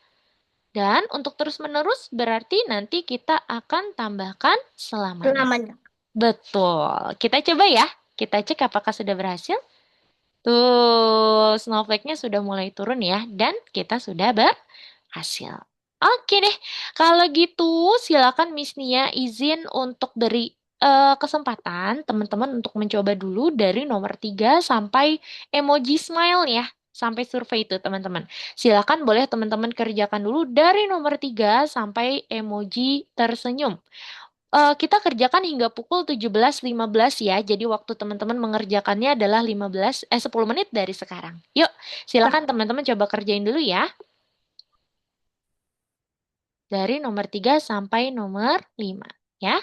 Dan untuk terus-menerus berarti nanti kita akan tambahkan selamanya. Selamanya. Betul. Kita coba ya. Kita cek apakah sudah berhasil. Tuh, snowflake-nya sudah mulai turun ya. Dan kita sudah hasil. Oke deh, kalau gitu silakan Miss Nia izin untuk beri kesempatan teman-teman untuk mencoba dulu dari nomor 3 sampai emoji smile ya, sampai survei itu teman-teman. Silakan boleh teman-teman kerjakan dulu dari nomor 3 sampai emoji tersenyum. Kita kerjakan hingga pukul 17.15 ya, jadi waktu teman-teman mengerjakannya adalah 10 menit dari sekarang. Yuk, silakan teman-teman coba kerjain dulu ya. Dari nomor 3 sampai nomor 5. Ya.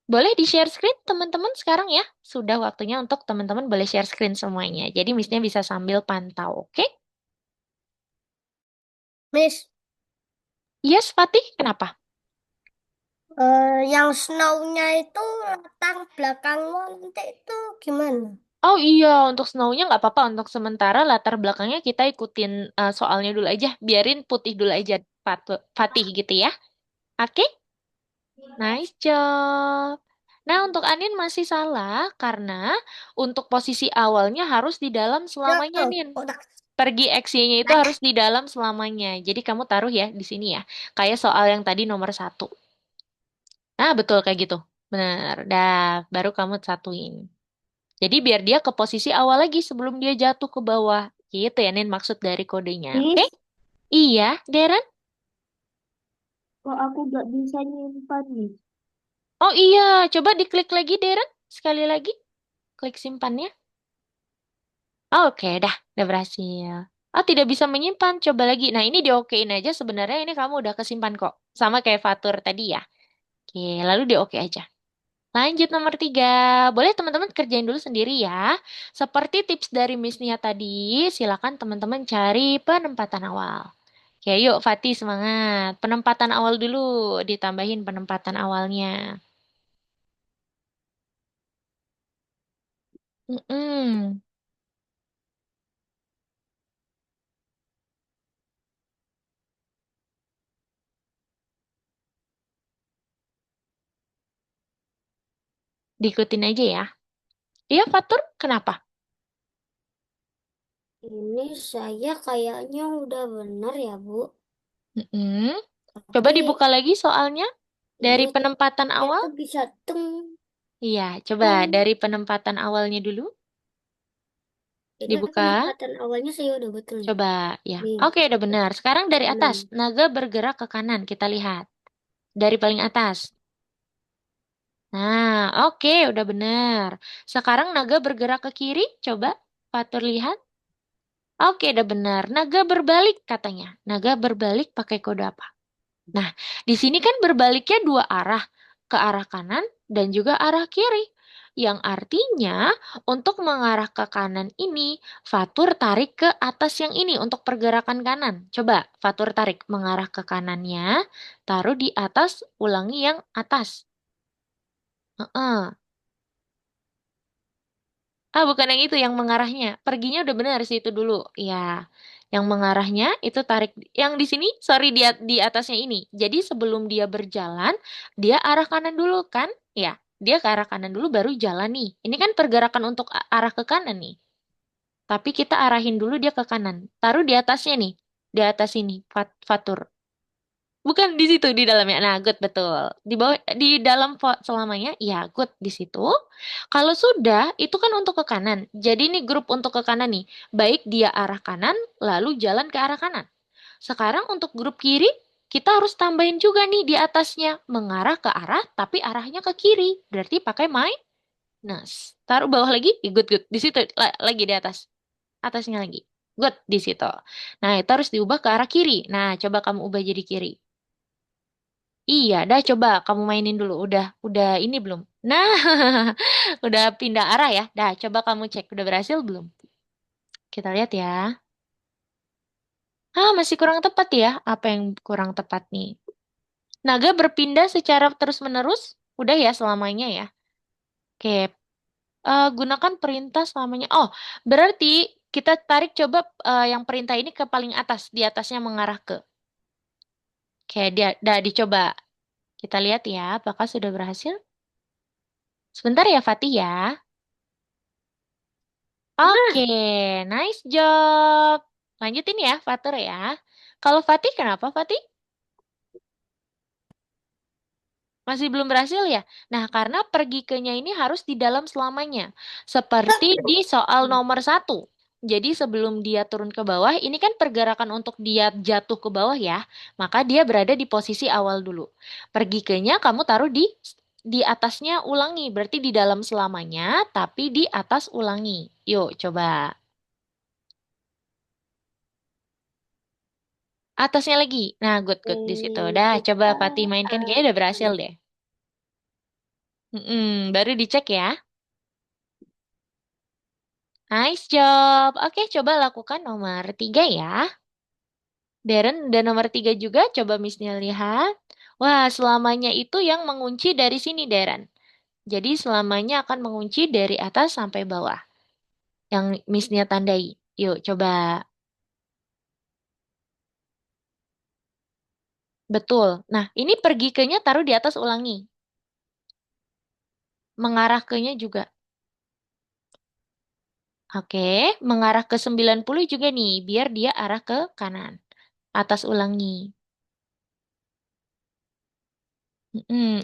Boleh di-share screen teman-teman sekarang ya. Sudah waktunya untuk teman-teman boleh share screen semuanya. Jadi Miss-nya bisa sambil pantau, oke? Miss, Yes, Fatih, kenapa? yang snow-nya itu latar belakangnya nanti itu gimana? Oh iya, untuk snow-nya nggak apa-apa. Untuk sementara latar belakangnya kita ikutin soalnya dulu aja. Biarin putih dulu aja, Fatih gitu ya. Oke? Nice job. Nah, untuk Anin masih salah karena untuk posisi awalnya harus di dalam selamanya, Yo, Nin. otak. Pergi X-Y-nya itu harus di dalam selamanya. Jadi kamu taruh ya di sini ya. Kayak soal yang tadi nomor 1. Nah, betul kayak gitu. Benar. Dah, baru kamu satuin. Jadi biar dia ke posisi awal lagi sebelum dia jatuh ke bawah. Gitu ya, Nin, maksud dari kodenya. Oke? Miss, Iya, Deren? kok aku gak bisa nyimpan nih? Oh iya, coba diklik lagi, Deren. Sekali lagi. Klik simpannya. Oke, dah berhasil. Oh, tidak bisa menyimpan. Coba lagi. Nah, ini diokein aja. Sebenarnya ini kamu udah kesimpan kok. Sama kayak Fatur tadi ya. Oke, lalu di oke aja. Lanjut nomor 3. Boleh teman-teman kerjain dulu sendiri ya. Seperti tips dari Miss Nia tadi, silakan teman-teman cari penempatan awal. Oke, yuk Fatih semangat. Penempatan awal dulu, ditambahin penempatan awalnya. Mm-mm. Diikutin aja ya. Iya, Fatur, kenapa? Ini saya kayaknya udah bener ya, Bu. Mm-mm. Coba Tapi dibuka lagi soalnya dari ini penempatan saya awal. tuh bisa tung Iya, coba tung. dari penempatan awalnya dulu Ini dibuka. penempatan awalnya saya udah betul nih. Coba ya. Nih, Oke, udah benar. Sekarang dari kanan. atas, naga bergerak ke kanan. Kita lihat. Dari paling atas. Nah, oke, udah benar. Sekarang naga bergerak ke kiri. Coba, Fatur lihat. Oke, udah benar. Naga berbalik katanya. Naga berbalik pakai kode apa? Nah, di sini kan berbaliknya dua arah, ke arah kanan dan juga arah kiri. Yang artinya untuk mengarah ke kanan ini, Fatur tarik ke atas yang ini untuk pergerakan kanan. Coba Fatur tarik mengarah ke kanannya, taruh di atas, ulangi yang atas. Heeh. Ah, bukan yang itu, yang mengarahnya. Perginya udah benar sih itu dulu. Ya, yang mengarahnya itu tarik. Yang di sini, sorry di atasnya ini. Jadi sebelum dia berjalan, dia arah kanan dulu kan? Ya, dia ke arah kanan dulu baru jalan nih. Ini kan pergerakan untuk arah ke kanan nih. Tapi kita arahin dulu dia ke kanan. Taruh di atasnya nih. Di atas ini, Fatur. Bukan di situ di dalamnya. Nah, good betul. Di bawah di dalam selamanya, ya good di situ. Kalau sudah, itu kan untuk ke kanan. Jadi ini grup untuk ke kanan nih. Baik dia arah kanan, lalu jalan ke arah kanan. Sekarang untuk grup kiri, kita harus tambahin juga nih di atasnya. Mengarah ke arah, tapi arahnya ke kiri. Berarti pakai minus. Taruh bawah lagi, good good. Di situ lagi di atas. Atasnya lagi. Good di situ. Nah, itu harus diubah ke arah kiri. Nah, coba kamu ubah jadi kiri. Iya, dah coba kamu mainin dulu. Udah ini belum? Nah, udah pindah arah ya. Dah, coba kamu cek udah berhasil belum? Kita lihat ya. Ah, masih kurang tepat ya. Apa yang kurang tepat nih? Naga berpindah secara terus-menerus. Udah ya selamanya ya. Oke, gunakan perintah selamanya. Oh, berarti kita tarik coba yang perintah ini ke paling atas. Di atasnya mengarah ke. Oke, dia, dah dicoba. Kita lihat ya, apakah sudah berhasil? Sebentar ya, Fatih ya. Oke, nice job. Lanjutin ya, Fatur ya. Kalau Fatih, kenapa Fatih? Masih belum berhasil ya? Nah, karena pergi ke-nya ini harus di dalam selamanya. Seperti di soal nomor 1. Jadi sebelum dia turun ke bawah, ini kan pergerakan untuk dia jatuh ke bawah ya. Maka dia berada di posisi awal dulu. Pergi ke-nya kamu taruh di atasnya ulangi. Berarti di dalam selamanya, tapi di atas ulangi. Yuk, coba. Atasnya lagi. Nah, good di situ. Dah, coba Fatih mainkan. Kayaknya udah berhasil deh. Baru dicek ya. Nice job. Oke, coba lakukan nomor 3 ya. Darren, dan nomor 3 juga. Coba Missnya lihat. Wah, selamanya itu yang mengunci dari sini, Darren. Jadi selamanya akan mengunci dari atas sampai bawah. Yang Missnya tandai. Yuk, coba. Betul. Nah, ini pergi ke-nya taruh di atas ulangi. Mengarah ke-nya juga. Oke, mengarah ke 90 juga nih, biar dia arah ke kanan. Atas ulangi.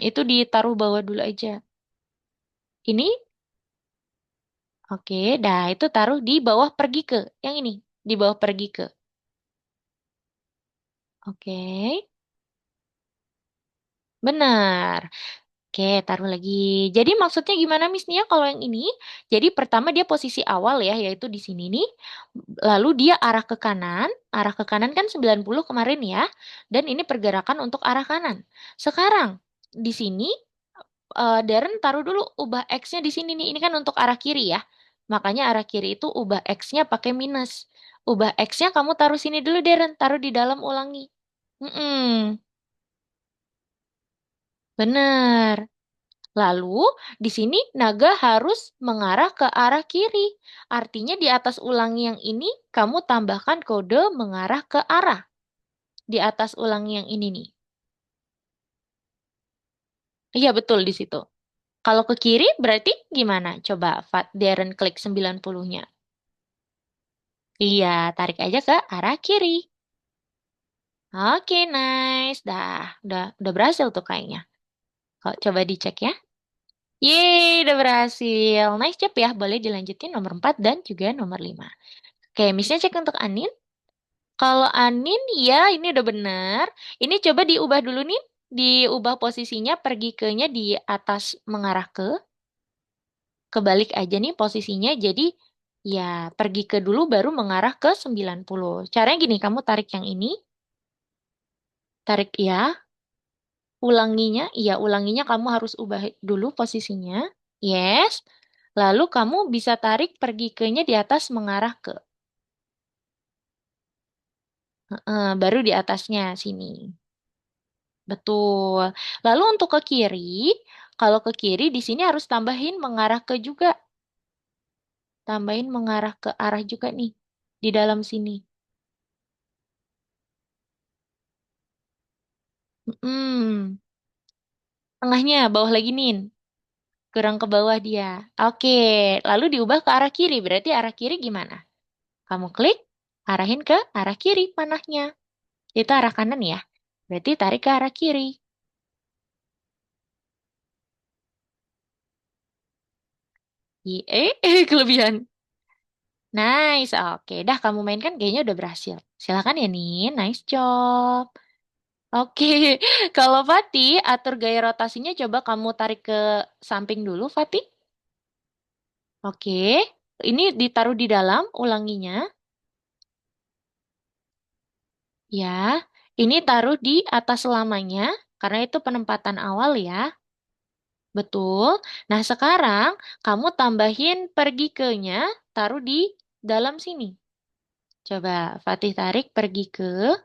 Itu ditaruh bawah dulu aja. Ini, oke, dah itu taruh di bawah pergi ke. Yang ini, di bawah pergi ke. Oke, benar. Oke, taruh lagi. Jadi maksudnya gimana Miss Nia kalau yang ini? Jadi pertama dia posisi awal ya, yaitu di sini nih. Lalu dia arah ke kanan. Arah ke kanan kan 90 kemarin ya. Dan ini pergerakan untuk arah kanan. Sekarang, di sini Darren taruh dulu ubah X-nya di sini nih. Ini kan untuk arah kiri ya. Makanya arah kiri itu ubah X-nya pakai minus. Ubah X-nya kamu taruh sini dulu Darren. Taruh di dalam ulangi. Mm-mm, bener. Lalu di sini naga harus mengarah ke arah kiri. Artinya di atas ulangi yang ini kamu tambahkan kode mengarah ke arah. Di atas ulangi yang ini nih. Iya betul di situ. Kalau ke kiri berarti gimana? Coba Darren klik 90-nya. Iya, tarik aja ke arah kiri. Oke, nice. Udah berhasil tuh kayaknya. Kok coba dicek ya. Yeay, udah berhasil. Nice job ya. Boleh dilanjutin nomor 4 dan juga nomor 5. Oke, Missnya cek untuk Anin. Kalau Anin, ya ini udah bener. Ini coba diubah dulu nih. Diubah posisinya pergi ke-nya di atas mengarah ke. Kebalik aja nih posisinya. Jadi ya pergi ke dulu baru mengarah ke 90. Caranya gini, kamu tarik yang ini. Tarik ya. Ulanginya kamu harus ubah dulu posisinya. Yes. Lalu kamu bisa tarik pergi ke-nya di atas mengarah ke. Baru di atasnya sini. Betul. Lalu untuk ke kiri, kalau ke kiri di sini harus tambahin mengarah ke juga. Tambahin mengarah ke arah juga nih. Di dalam sini. Mm-mm. Tengahnya, bawah lagi nih. Kurang ke bawah dia. Oke, lalu diubah ke arah kiri. Berarti arah kiri gimana? Kamu klik, arahin ke arah kiri panahnya. Itu arah kanan ya. Berarti tarik ke arah kiri. Kelebihan. Nice, oke. Dah kamu mainkan kayaknya udah berhasil. Silakan ya, Nin. Nice job. Oke, kalau Fatih, atur gaya rotasinya coba kamu tarik ke samping dulu, Fatih. Oke, ini ditaruh di dalam, ulanginya. Ya, ini taruh di atas selamanya, karena itu penempatan awal ya. Betul. Nah, sekarang kamu tambahin pergi ke-nya, taruh di dalam sini. Coba Fatih tarik pergi ke,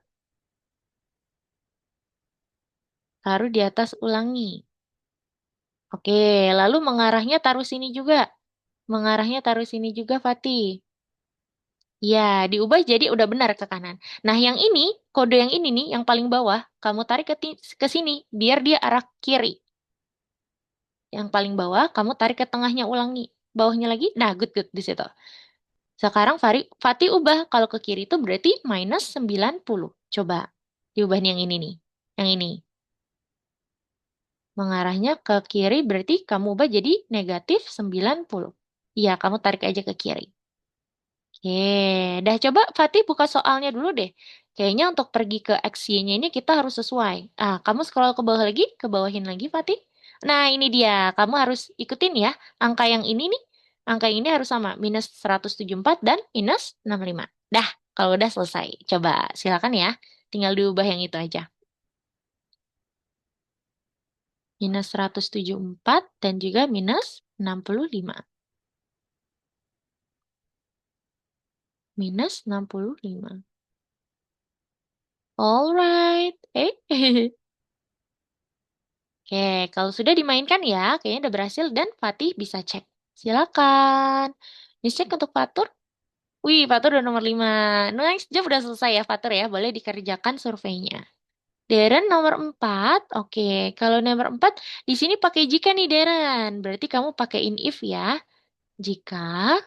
taruh di atas ulangi. Oke, lalu mengarahnya taruh sini juga. Mengarahnya taruh sini juga, Fatih. Ya, diubah jadi udah benar ke kanan. Nah, yang ini, kode yang ini nih, yang paling bawah, kamu tarik ke sini, biar dia arah kiri. Yang paling bawah, kamu tarik ke tengahnya ulangi. Bawahnya lagi, nah good di situ. Sekarang Fatih ubah. Kalau ke kiri itu berarti minus 90. Coba diubah nih yang ini nih. Yang ini. Mengarahnya ke kiri berarti kamu ubah jadi negatif 90. Iya, kamu tarik aja ke kiri. Oke, dah coba Fatih buka soalnya dulu deh. Kayaknya untuk pergi ke XY-nya ini kita harus sesuai. Ah, kamu scroll ke bawah lagi, ke bawahin lagi Fatih. Nah, ini dia. Kamu harus ikutin ya. Angka yang ini nih, angka yang ini harus sama. Minus 174 dan minus 65. Dah, kalau udah selesai. Coba silakan ya. Tinggal diubah yang itu aja. Minus 174 dan juga minus 65. Minus 65. Alright. Oke, kalau sudah dimainkan ya, kayaknya udah berhasil dan Fatih bisa cek. Silakan. Dicek untuk Fatur. Wih, Fatur udah nomor 5. Nice job, udah selesai ya Fatur ya. Boleh dikerjakan surveinya. Deren nomor 4. Oke, kalau nomor 4 di sini pakai jika nih Deren. Berarti kamu pakaiin if ya. Jika.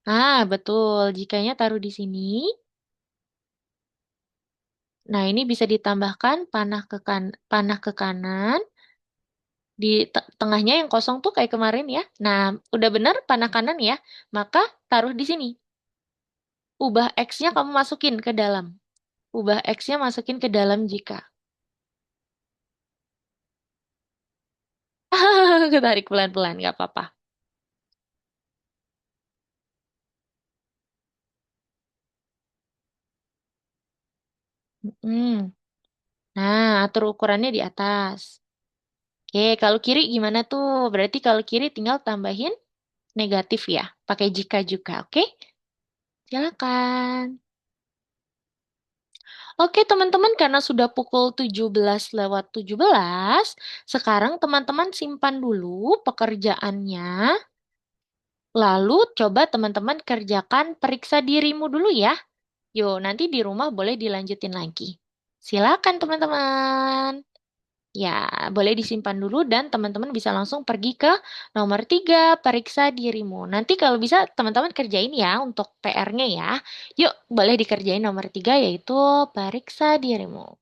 Ah, betul. Jikanya taruh di sini. Nah, ini bisa ditambahkan panah ke kanan. Di tengahnya yang kosong tuh kayak kemarin ya. Nah, udah benar panah kanan ya. Maka taruh di sini. Ubah X-nya kamu masukin ke dalam. Ubah X-nya masukin ke dalam jika. Ketarik pelan-pelan, nggak apa-apa. Mm. Nah, atur ukurannya di atas. Oke, kalau kiri gimana tuh? Berarti kalau kiri tinggal tambahin negatif ya. Pakai jika juga, oke? Silakan. Oke teman-teman, karena sudah pukul 17:17, sekarang teman-teman simpan dulu pekerjaannya. Lalu coba teman-teman kerjakan periksa dirimu dulu ya. Yo, nanti di rumah boleh dilanjutin lagi. Silakan teman-teman. Ya, boleh disimpan dulu dan teman-teman bisa langsung pergi ke nomor 3, periksa dirimu. Nanti kalau bisa teman-teman kerjain ya untuk PR-nya ya. Yuk, boleh dikerjain nomor 3 yaitu periksa dirimu.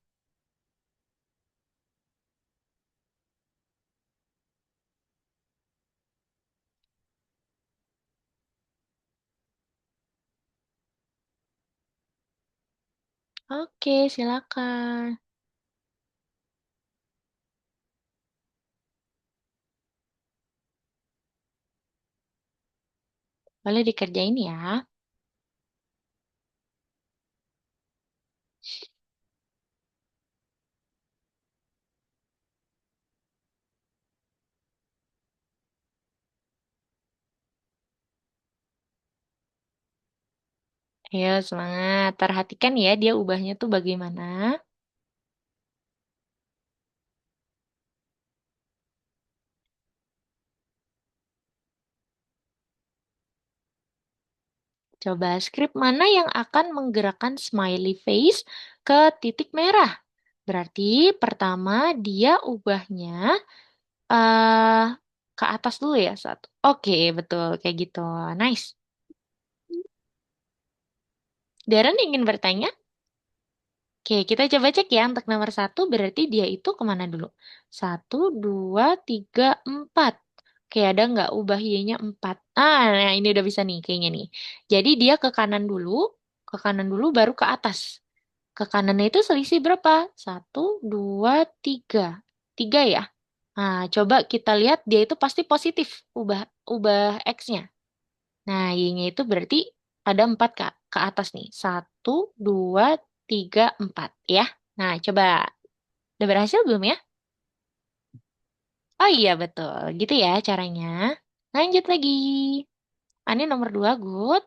Oke, silakan. Boleh dikerjain ya. Ayo, semangat. Perhatikan ya dia ubahnya tuh bagaimana. Coba skrip mana yang akan menggerakkan smiley face ke titik merah? Berarti pertama dia ubahnya eh ke atas dulu ya satu. Oke, betul kayak gitu. Nice. Darren ingin bertanya? Oke, kita coba cek ya untuk nomor 1 berarti dia itu kemana dulu? 1, 2, 3, 4. Oke, ada nggak ubah Y-nya 4? Ah, nah ini udah bisa nih kayaknya nih. Jadi dia ke kanan dulu baru ke atas. Ke kanannya itu selisih berapa? 1, 2, 3. 3 ya? Nah, coba kita lihat dia itu pasti positif ubah ubah X-nya. Nah, Y-nya itu berarti ada 4 ke atas nih. 1, 2, 3, 4 ya. Nah, coba. Udah berhasil belum ya? Oh iya, betul. Gitu ya caranya. Lanjut lagi. Ini nomor 2, good.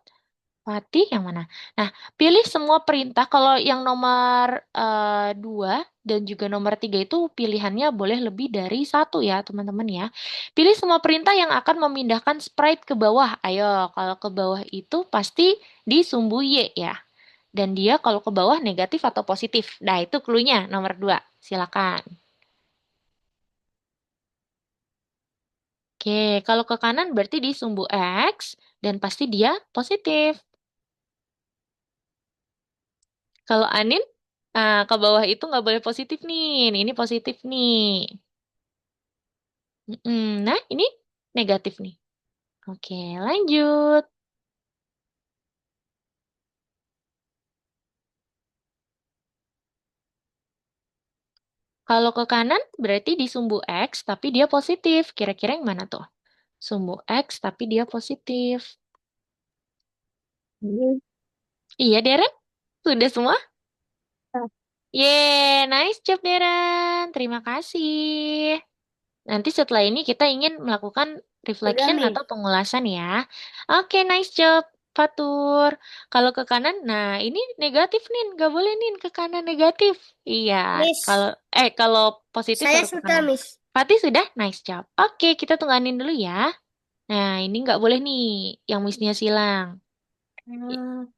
Fatih yang mana? Nah, pilih semua perintah. Kalau yang nomor 2 dan juga nomor 3 itu pilihannya boleh lebih dari satu ya, teman-teman ya. Pilih semua perintah yang akan memindahkan sprite ke bawah. Ayo, kalau ke bawah itu pasti di sumbu Y ya. Dan dia kalau ke bawah negatif atau positif. Nah, itu clue-nya nomor 2. Silakan. Oke, Oke, kalau ke kanan berarti di sumbu X dan pasti dia positif. Kalau Anin, ke bawah itu nggak boleh positif nih. Ini positif nih. Nah, ini negatif nih. Oke, lanjut. Kalau ke kanan berarti di sumbu X tapi dia positif. Kira-kira yang mana tuh? Sumbu X tapi dia positif. Ini. Iya, Deren? Sudah semua? Ah, Yeay, nice job, Deren. Terima kasih. Nanti setelah ini kita ingin melakukan Udah, reflection Miss. atau pengulasan ya. Oke, nice job, Fatur. Kalau ke kanan, nah ini negatif nih, nggak boleh nih ke kanan negatif. Iya, Miss, kalau positif saya baru ke sudah, kanan. Miss. Fatih sudah, nice job. Oke, kita tungganin dulu ya. Nah, ini nggak boleh nih, yang missnya silang.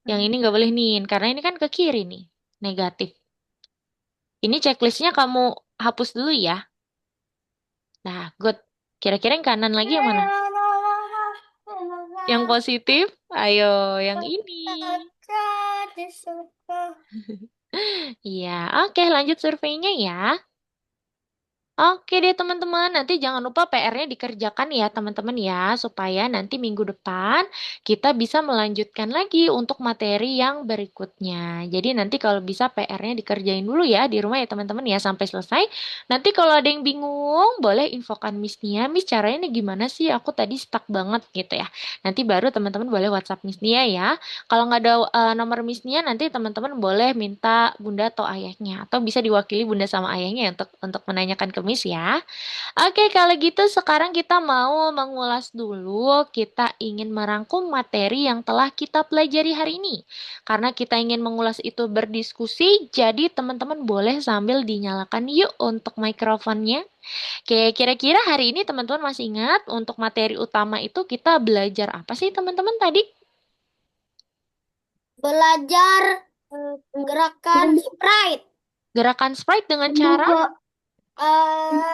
Yang ini nggak boleh nih, karena ini kan ke kiri nih, negatif. Ini checklistnya kamu hapus dulu ya. Nah, good. Kira-kira yang kanan lagi yang mana? Yang positif? Ayo, yang ini. Iya, oke lanjut surveinya ya. Oke deh teman-teman, nanti jangan lupa PR-nya dikerjakan ya teman-teman ya, supaya nanti minggu depan kita bisa melanjutkan lagi untuk materi yang berikutnya. Jadi nanti kalau bisa PR-nya dikerjain dulu ya di rumah ya teman-teman ya sampai selesai. Nanti kalau ada yang bingung, boleh infokan Miss Nia, Miss caranya nih gimana sih? Aku tadi stuck banget gitu ya. Nanti baru teman-teman boleh WhatsApp Miss Nia ya. Kalau nggak ada nomor Miss Nia, nanti teman-teman boleh minta bunda atau ayahnya, atau bisa diwakili bunda sama ayahnya ya untuk menanyakan ke Miss ya. Oke, kalau gitu sekarang kita mau mengulas dulu. Kita ingin merangkum materi yang telah kita pelajari hari ini. Karena kita ingin mengulas itu berdiskusi, jadi teman-teman boleh sambil dinyalakan yuk untuk mikrofonnya. Oke, kira-kira hari ini teman-teman masih ingat untuk materi utama itu kita belajar apa sih teman-teman tadi? Belajar gerakan sprite. Gerakan sprite dengan cara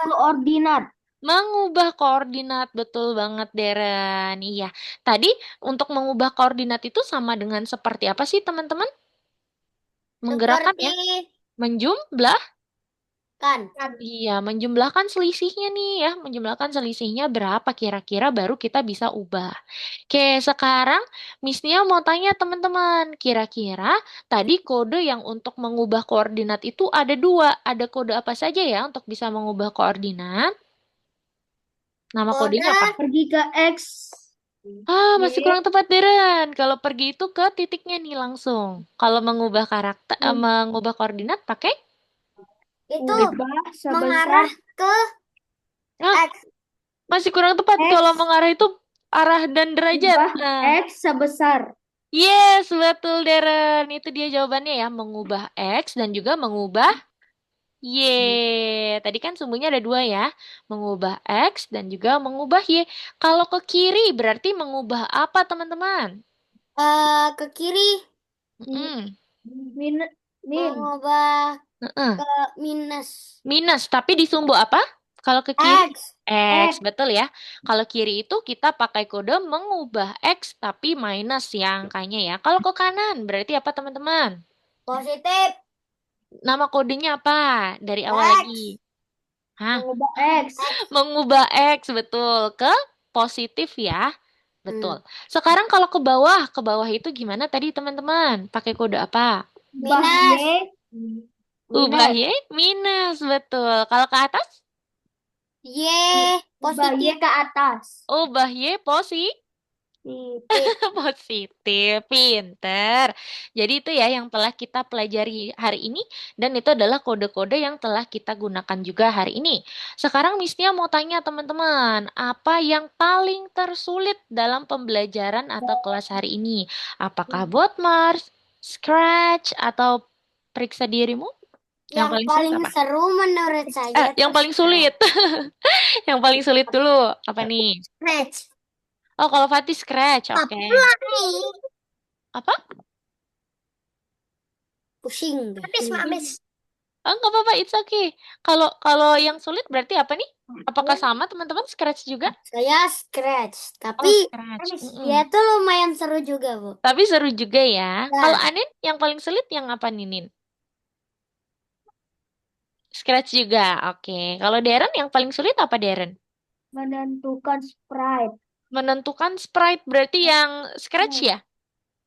Koordinat. mengubah koordinat, betul banget, Deren. Iya, tadi untuk mengubah koordinat itu sama dengan seperti apa sih, teman-teman? Menggerakkan Seperti ya, menjumlah. kan. Iya, menjumlahkan selisihnya nih ya, menjumlahkan selisihnya berapa kira-kira baru kita bisa ubah. Oke, sekarang Miss Nia mau tanya teman-teman, kira-kira tadi kode yang untuk mengubah koordinat itu ada dua. Ada kode apa saja ya untuk bisa mengubah koordinat? Nama kodenya Kode apa? Pergi ke X. Masih kurang tepat, Deren. Kalau pergi itu ke titiknya nih langsung. Kalau mengubah karakter, mengubah koordinat pakai? itu Ubah sebesar mengarah ke Ah, X. masih kurang tepat. X. Kalau mengarah itu arah dan derajat. Ubah Nah, X sebesar. yes, betul, Deren. Itu dia jawabannya ya. Mengubah X dan juga mengubah Y. Tadi kan sumbunya ada dua ya. Mengubah X dan juga mengubah Y. Kalau ke kiri berarti mengubah apa, teman-teman? Ke kiri Mm-mm. Min. mengubah Heeh. ke minus Minus, tapi di sumbu apa? Kalau ke kiri? X. X, betul ya. Kalau kiri itu kita pakai kode mengubah X tapi minus ya angkanya ya. Kalau ke kanan berarti apa teman-teman? Positif Nama kodenya apa? Dari awal lagi. X. Hah? Mengubah X. Mengubah X, betul. Ke positif ya. Betul. Hmm. Sekarang kalau ke bawah itu gimana tadi teman-teman? Pakai kode apa? Ubah Minus. Y. Ubah Minus. Y, minus, betul. Kalau ke atas? Y Ubah Y positif. ke atas. Ubah Y, positif. Positif. Positif, pinter. Jadi itu ya yang telah kita pelajari hari ini dan itu adalah kode-kode yang telah kita gunakan juga hari ini. Sekarang Miss Nia mau tanya teman-teman, apa yang paling tersulit dalam pembelajaran atau kelas hari ini? Apakah Botmars, Scratch, atau periksa dirimu? Yang Yang paling sulit paling apa? seru menurut saya Yang tuh paling sulit. Yang paling sulit dulu apa nih? Scratch. Oh, kalau Fatih Scratch, oke. Tapi lagi Apa? pusing deh. Habis, Mak, habis. Oh, nggak apa-apa, it's okay. Kalau kalau yang sulit berarti apa nih? Apakah sama teman-teman scratch juga? Saya scratch, Oh, tapi scratch. dia tuh lumayan seru juga, Bu. Tapi seru juga ya. Kalau Ya, Anin yang paling sulit yang apa Ninin? Scratch juga. Oke. Kalau Darren yang paling sulit apa Darren? Menentukan sprite. Menentukan sprite berarti yang scratch ya?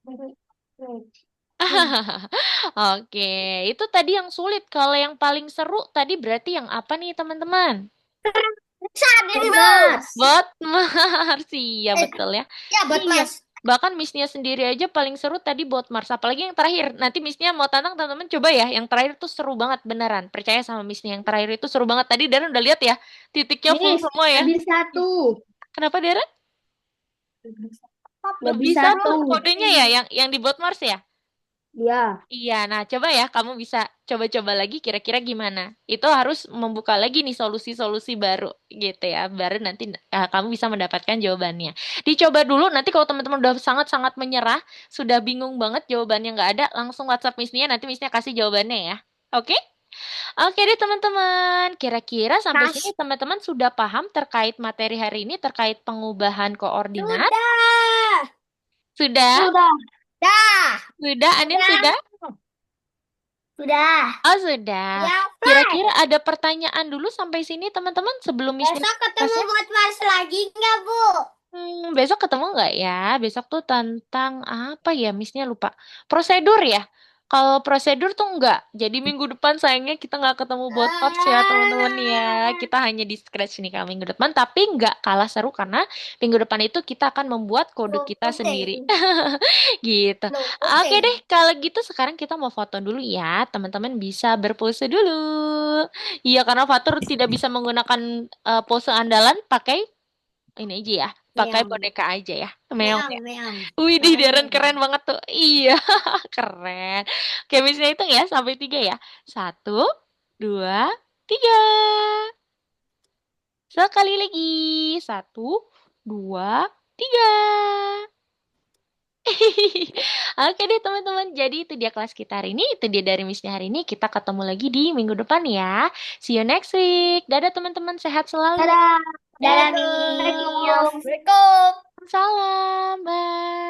Scratch. Oke, itu tadi yang sulit. Kalau yang paling seru tadi berarti yang apa nih teman-teman? Mas. Bot Mars, iya Eh, betul ya. ya, buat Iya, Mas. bahkan Missnya sendiri aja paling seru tadi Bot Mars. Apalagi yang terakhir. Nanti Missnya mau tantang teman-teman coba ya. Yang terakhir tuh seru banget beneran. Percaya sama Missnya yang terakhir itu seru banget. Tadi Darren udah lihat ya, titiknya full Miss, semua ya. lebih satu. Kenapa Darren? Lebih Lebih satu satu. kodenya ya, yang di Bot Mars ya. Ya. Iya, nah coba ya kamu bisa coba-coba lagi kira-kira gimana. Itu harus membuka lagi nih solusi-solusi baru gitu ya. Baru nanti kamu bisa mendapatkan jawabannya. Dicoba dulu nanti kalau teman-teman udah sangat-sangat menyerah, sudah bingung banget jawabannya nggak ada, langsung WhatsApp Miss Nia, nanti Miss Nia kasih jawabannya ya. Oke? Oke deh teman-teman. Kira-kira sampai sini teman-teman sudah paham terkait materi hari ini terkait pengubahan koordinat? Sudah. Sudah? Sudah. Dah. Sudah? Anin sudah? Sudah. Oh, sudah. Ya, Kira-kira ada pertanyaan dulu sampai sini, teman-teman, sebelum Miss Nia besok ketemu kelasnya? buat Mas lagi nggak, Bu? Besok ketemu nggak ya? Besok tuh tentang apa ya? Missnya lupa. Prosedur ya? Kalau prosedur tuh enggak. Jadi minggu depan sayangnya kita nggak ketemu buat parts ya teman-teman ya. Kita hanya di scratch nih kalau minggu depan. Tapi nggak kalah seru karena minggu depan itu kita akan membuat kode kita sendiri. Gitu. Oke deh, kalau gitu sekarang kita mau foto dulu ya. Teman-teman bisa berpose dulu. Iya, karena Fatur tidak bisa menggunakan pose andalan pakai ini aja ya. Pakai Meong. boneka aja ya. Meong ya. Meong. Widih, Darren Meong. keren banget tuh. Iya, keren. Oke, misalnya hitung ya, sampai 3 ya. 1, 2, 3. Sekali lagi. 1, 2, 3. Oke deh teman-teman, jadi itu dia kelas kita hari ini, itu dia dari Missnya hari ini. Kita ketemu lagi di minggu depan ya. See you next week. Dadah teman-teman, sehat selalu. Dadah. Dadah, Assalamualaikum. Assalamualaikum. Salam, bye.